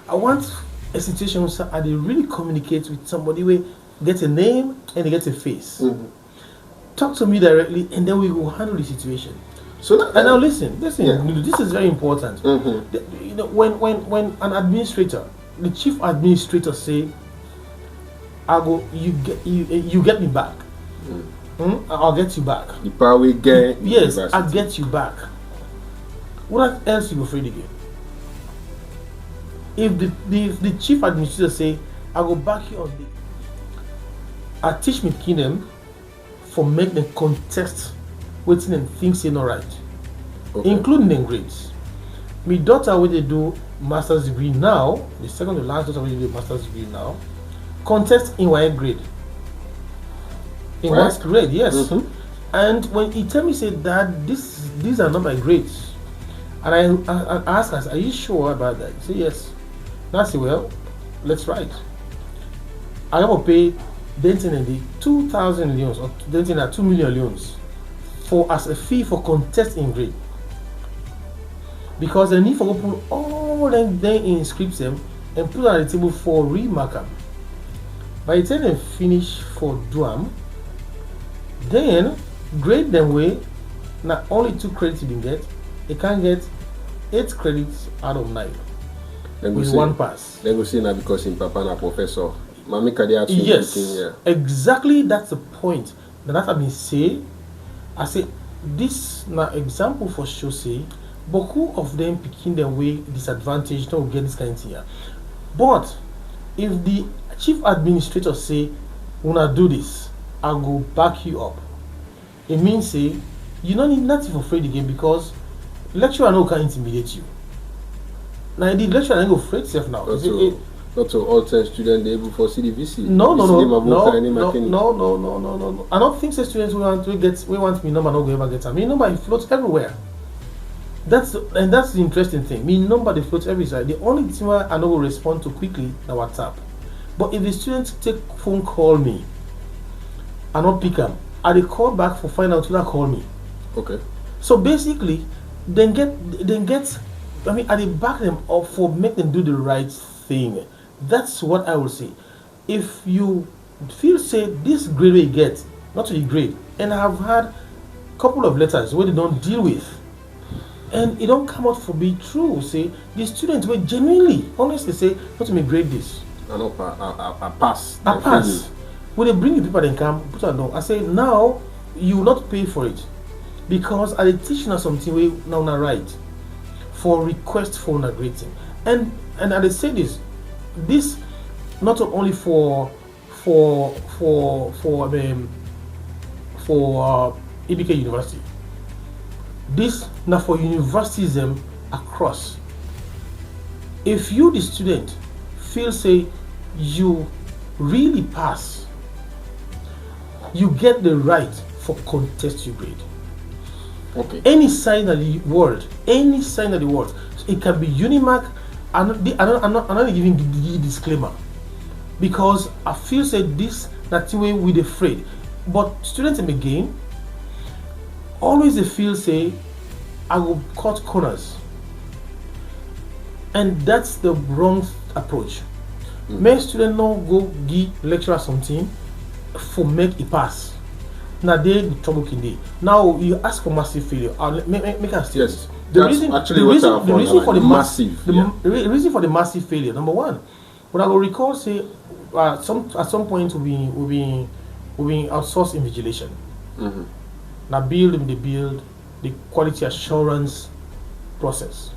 I want a situation where they really communicate with somebody where get a name and they get a face. Mm-hmm. Talk to me directly, and then we will handle the situation. And now listen. Yeah. This is very important. Mm-hmm. When an administrator, the chief administrator say, you get me back. I'll get you back. The power we get. Yes, I'll get you back. What else you afraid again? If the chief administrator say, I will back you on this, I teach me kingdom for make them contest waiting and things ain't alright. Okay. Including them grades. My daughter where they do master's degree now, the second to last daughter where they do master's degree now, contest in Y grade. In what grade, yes. Mm-hmm. And when he tell me say that these are not my grades, and I ask her, are you sure about that? He say yes. And I say, well, let's write. I have to pay Denton and the 2,000 leons or Denton at 2 million leons for as a fee for contest in grade. Because they need to put all them in scripts them and put on the table for remark them. By the time they finish for Duam, then grade them way not only 2 credits you can get, they can get 8 credits out of 9 with 1 pass. They go see now because in Papa na professor. Yes, exactly. That's the point. That I mean say, I say this now example for sure say, but who of them picking their way disadvantage to get this kind of thing? But if the chief administrator say, "Wanna do this, I'll go back you up," it means say you don't need nothing for afraid again because lecturer no can intimidate you. Now the lecturer ain't go afraid self now. Not to all 10 students able for CDVC. No. I don't think the students we want me number not go ever get them. Me number it floats everywhere. That's the interesting thing. Me number they float everywhere. The only thing I know will respond to quickly na WhatsApp. But if the students take phone call me, I not pick them. I they call back for find out who that call me. Okay. So basically, then get. I mean, I they back them up for make them do the right thing. That's what I will say. If you feel say this grade you get, not to the grade, and I have had a couple of letters where they don't deal with, and it don't come out for be true. Say the students will genuinely, honestly say, not to me grade this. I pass. I pass. When they bring the people and come, put it down. I say now you will not pay for it because I teach you something we now not right for request for a grading. And I say this not only for EBK University. This now for universities across. If you the student feel say you really pass, you get the right for contest your grade. Okay. Any sign of the world, it can be Unimark. I'm not giving the disclaimer because I feel said this that way with afraid. But students again always they feel say I will cut corners, and that's the wrong approach. Many students now go give lecturer something for make it pass. Now they the trouble can be. Now you ask for massive failure. Make us yes. The reason for the massive failure, number one, what I will recall say at some point we've been outsourced invigilation. Mm-hmm. Now build the quality assurance process.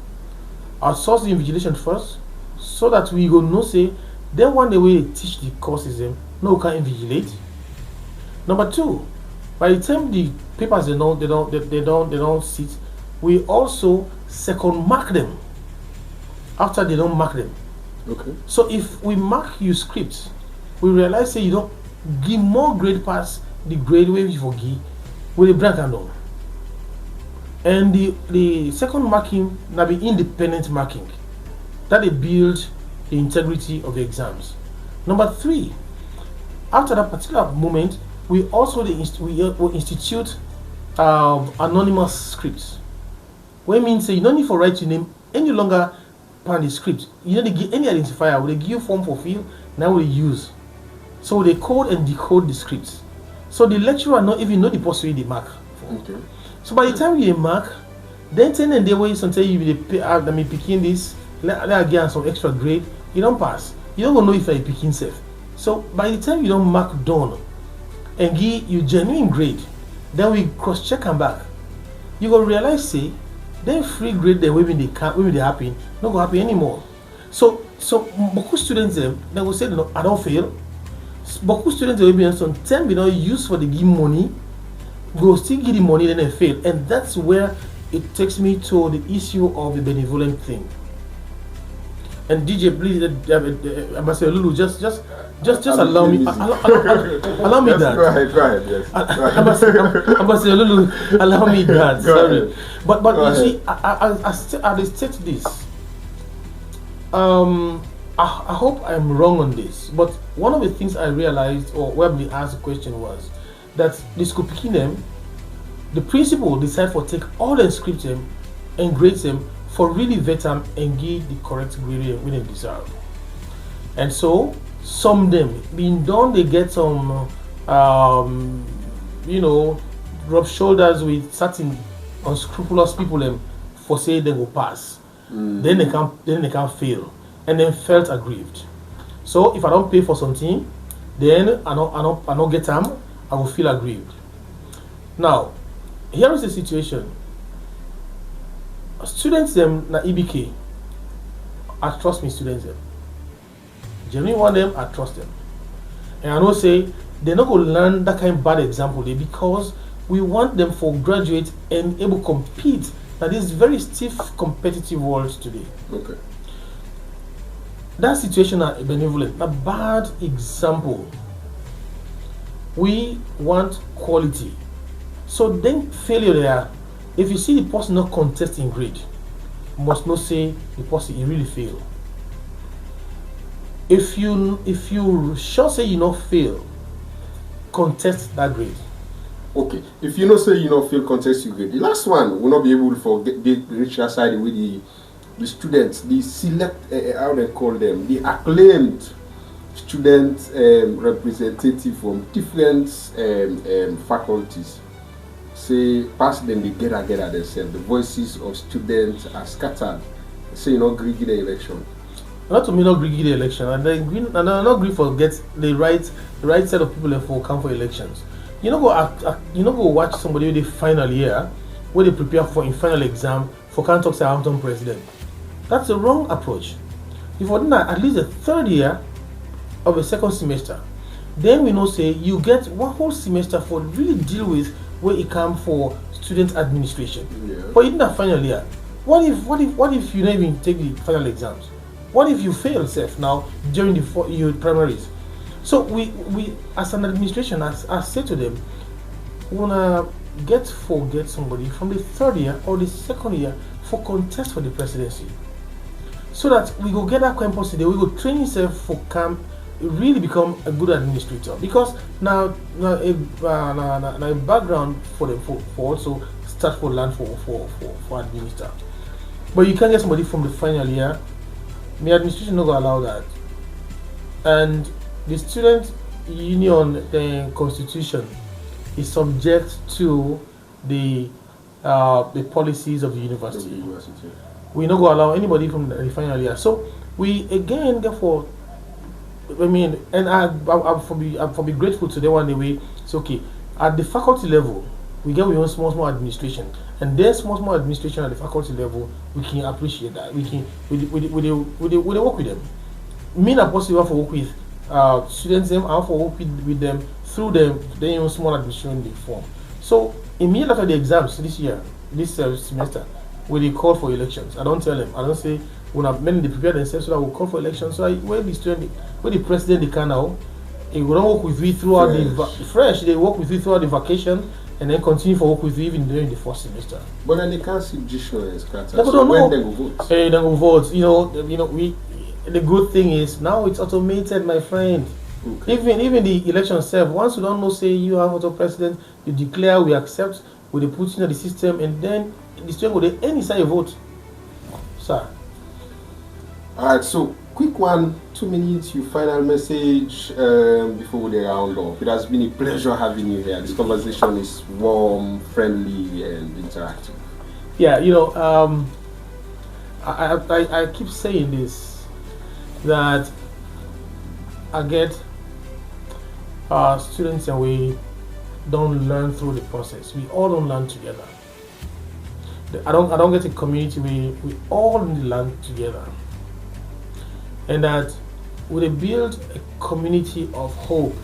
Outsource the invigilation first, so that we go know say then one day we teach the courses no can invigilate. Number two, by the time the papers they don't sit, we also second mark them after they don't mark them. Okay. So if we mark you scripts, we realize say you don't give more grade pass the grade where you forgive with a break and all. And the second marking now be independent marking. That they build the integrity of the exams. Number 3, after that particular moment, we also will institute anonymous scripts. What it means you don't need to write your name any longer on the script. You don't give any identifier. Will they give you form for fill? Now we use. So they code and decode the scripts. So the lecturer not even know the possibility they mark. Okay. So by the time you mark, then 10 and the way sometimes you will picking this, let get some extra grade, you don't pass. You don't know if you're picking safe. So by the time you don't mark done and give you genuine grade, then we cross check and back. You go realize say then free grade then when they happen, not gonna happen anymore. So beaucoup students they will say no, I don't fail. Beaucoup students will be on some time we don't use for the give money, go still give the money then they fail. And that's where it takes me to the issue of the benevolent thing. And DJ, please, Ambassador Lulu, just allow me, allow me that. Go ahead, yes. Ambassador Lulu, allow me that. Sorry, but you see, I state this. I hope I'm wrong on this, but one of the things I realized, or when we asked the question, was that the school picking them, the principal decide for take all the script them and grade them for really vet them and give the correct grade when they deserve. And so some them being done, they get some rub shoulders with certain unscrupulous people them for say they will pass. Then they can't fail and then felt aggrieved. So if I don't pay for something, then I don't get them, I will feel aggrieved. Now here is the situation. Students them na EBK, I trust me students them. Genuinely want them, I trust them. And I know say they're not going to learn that kind of bad example there because we want them for graduate and able to compete in this very stiff competitive world today. Okay. That situation are benevolent, a bad example. We want quality. So then failure there. If you see the person not contesting grade, you must not say the person he really failed. If you sure say you not fail, contest that grade. Okay. If you not say you not fail, contest your grade. The last one will not be able to reach that side with the students, the select how they call them, the acclaimed student representative from different faculties. Say pass them together themselves. The voices of students are scattered. Say you not agree the election. Not to me not agree the election, and I not agree for get the right set of people for come for elections. You know go watch somebody with the final year where they prepare for in final exam for can't talk to Hampton president. That's the wrong approach. If we're not at least the third year of a second semester, then we know say you get one whole semester for really deal with where it come for student administration. Yeah. But in that final year, what if you don't even take the final exams? What if you fail self now during your primaries? So we as an administration, I say to them, we wanna get somebody from the third year or the second year for contest for the presidency. So that we go get that campus today, we go train yourself for camp, really become a good administrator. Because now a background for them for also start for land for administrator. But you can't get somebody from the final year. The administration not gonna allow that. And the student union the constitution is subject to the policies of the university. We not gonna allow anybody from the final year. So we again therefore and I'll be grateful to them one day. It's okay. At the faculty level, we get we own small administration. And there's small administration at the faculty level, we can appreciate that. We work with them. Me not possible for work with students them, I for work with them through them, then you small administration they form. So immediately after the exams this semester, when they call for elections, I don't tell them. I don't say when I've made they prepare themselves so that we'll call for elections. So when the president they can now, he will not work with you throughout they work with you throughout the vacation, and then continue for work with you even during the first semester. But then they can't see judicial and scatter. They So don't know. when they go vote? They go vote. The good thing is now it's automated, my friend. Okay. Even the election itself, once you don't know, say you have auto president, you declare, we accept, we put in the system, and then the student will any side vote. Sir. Alright, so quick one, 2 minutes, your final message before we round off. It has been a pleasure having you here. This conversation is warm, friendly, and interactive. Yeah, I keep saying this, that I get students and we don't learn through the process. We all don't learn together. I don't get a community where we all learn together. And that we build a community of hope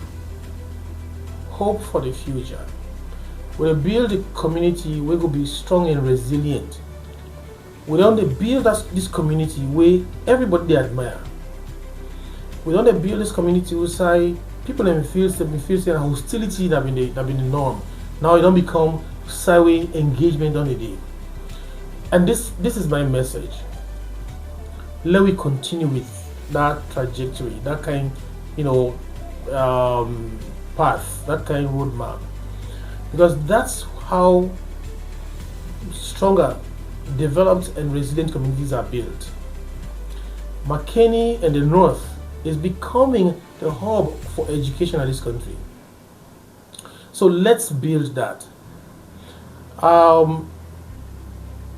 for the future. We build a community where we will be strong and resilient. We don't build this community where everybody they admire. We don't build this community where say people in feel hostility that been the norm. Now it don't become sideway engagement on the day. And this is my message. Let we continue with that trajectory, that kind, path, that kind of roadmap, because that's how stronger, developed, and resilient communities are built. McKinney and the North is becoming the hub for education in this country. So let's build that.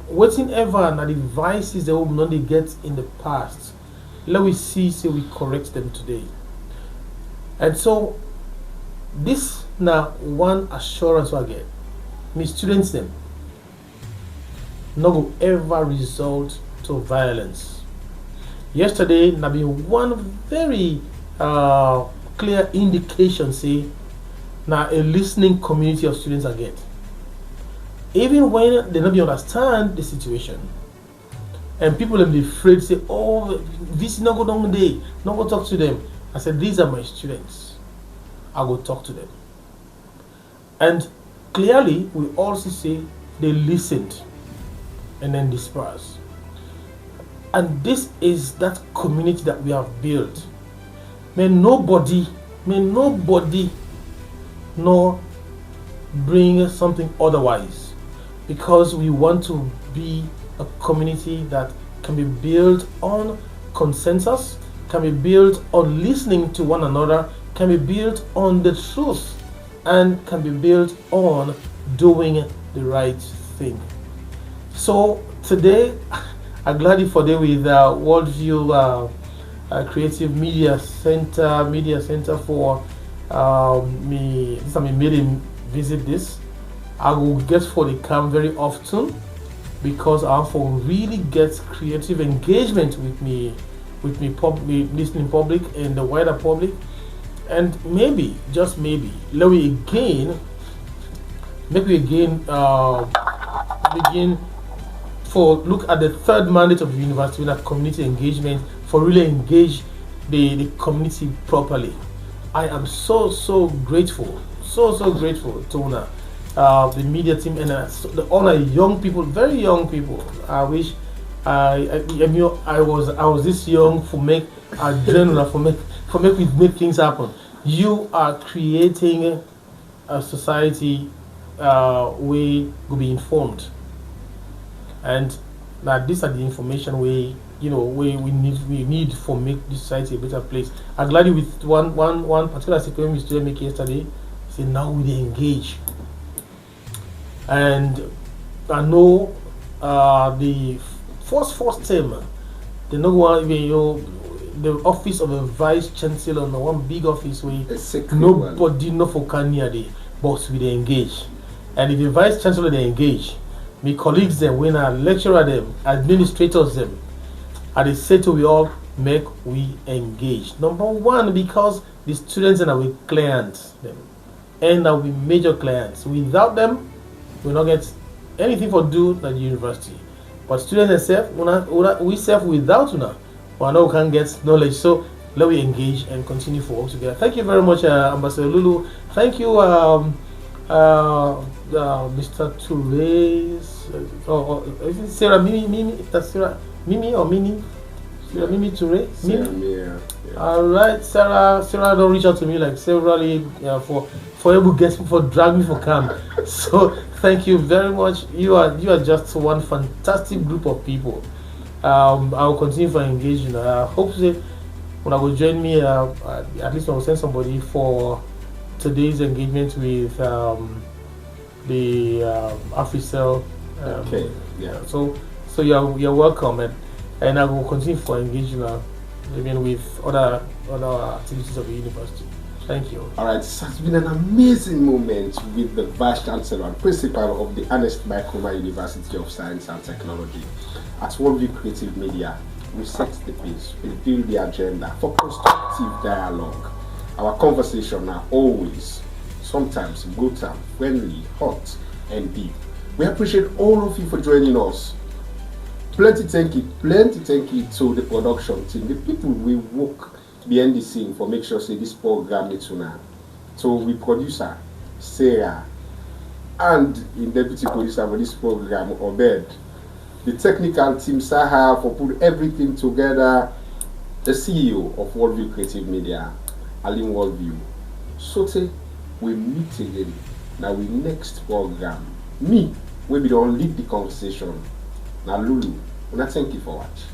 Waiting ever and the devices that we not get in the past, let we see, say we correct them today. And so this now one assurance I get, my students them not go ever result to violence. Yesterday there been one very clear indication say now a listening community of students I get. Even when they don't understand the situation. And people will be afraid to say, oh, this is not go down day, not go talk to them. I said, these are my students. I go talk to them. And clearly, we also say they listened and then dispersed. And this is that community that we have built. May nobody nor bring something otherwise. Because we want to be a community that can be built on consensus, can be built on listening to one another, can be built on the truth, and can be built on doing the right thing. So today, I'm glad for day with Worldview Creative Media Center for me. This time I made him visit this. I will get for the camp very often because I for really get creative engagement with me listening public and the wider public, and maybe just maybe let me again begin for look at the third mandate of the university with that community engagement for really engage the community properly. I am so grateful to the media team and the honor young people, very young people. I wish I was this young for make a journal for make things happen. You are creating a society where we will be informed, and that these are the information we need for make this society a better place. I'm glad you with one particular security student make yesterday. Say now we engage. And I know the first term, they know one the office of a vice chancellor, no one big office where nobody no for can near the boss we they engage. And if the vice chancellor they engage, my colleagues them, when I lecturer them, administrators them, and they say to we all make we engage. Number one, because the students and our clients them, and our major clients. Without them, we not get anything for do at the university. But students themselves, we serve without una, we know we can get knowledge. So let we engage and continue for work together. Thank you very much, Ambassador Lulu. Thank you, Mr. Toure's, is it Sarah Mimi? That's Sarah Mimi or Mini? Sarah Mimi Toure? Mimi? Yeah. All right, Sarah don't reach out to me like severally for able guest for drag me for camp. So thank you very much. You are just one fantastic group of people. I'll continue for engaging. I hope that when I will join me, at least I will send somebody for today's engagement with the AfriCell. Okay. Yeah. So you're welcome, and I will continue for engagement even with other activities of the university. Thank you. All right, this has been an amazing moment with the Vice Chancellor and Principal of the Ernest Bai Koroma University of Science and Technology. At Worldview Creative Media, we set the pace, we build the agenda for constructive dialogue. Our conversations are always, sometimes brutal, friendly, hot, and deep. We appreciate all of you for joining us. Plenty thank you to the production team, the people we work behind the scene for make sure say this program is tuna. So we producer Sarah and the deputy producer for this program Obed. The technical team Saha for put everything together. The CEO of Worldview Creative Media, Alim Worldview. So say we meet again. Now we next program. Me, we be don't lead the conversation. Now Lulu, thank you for watching.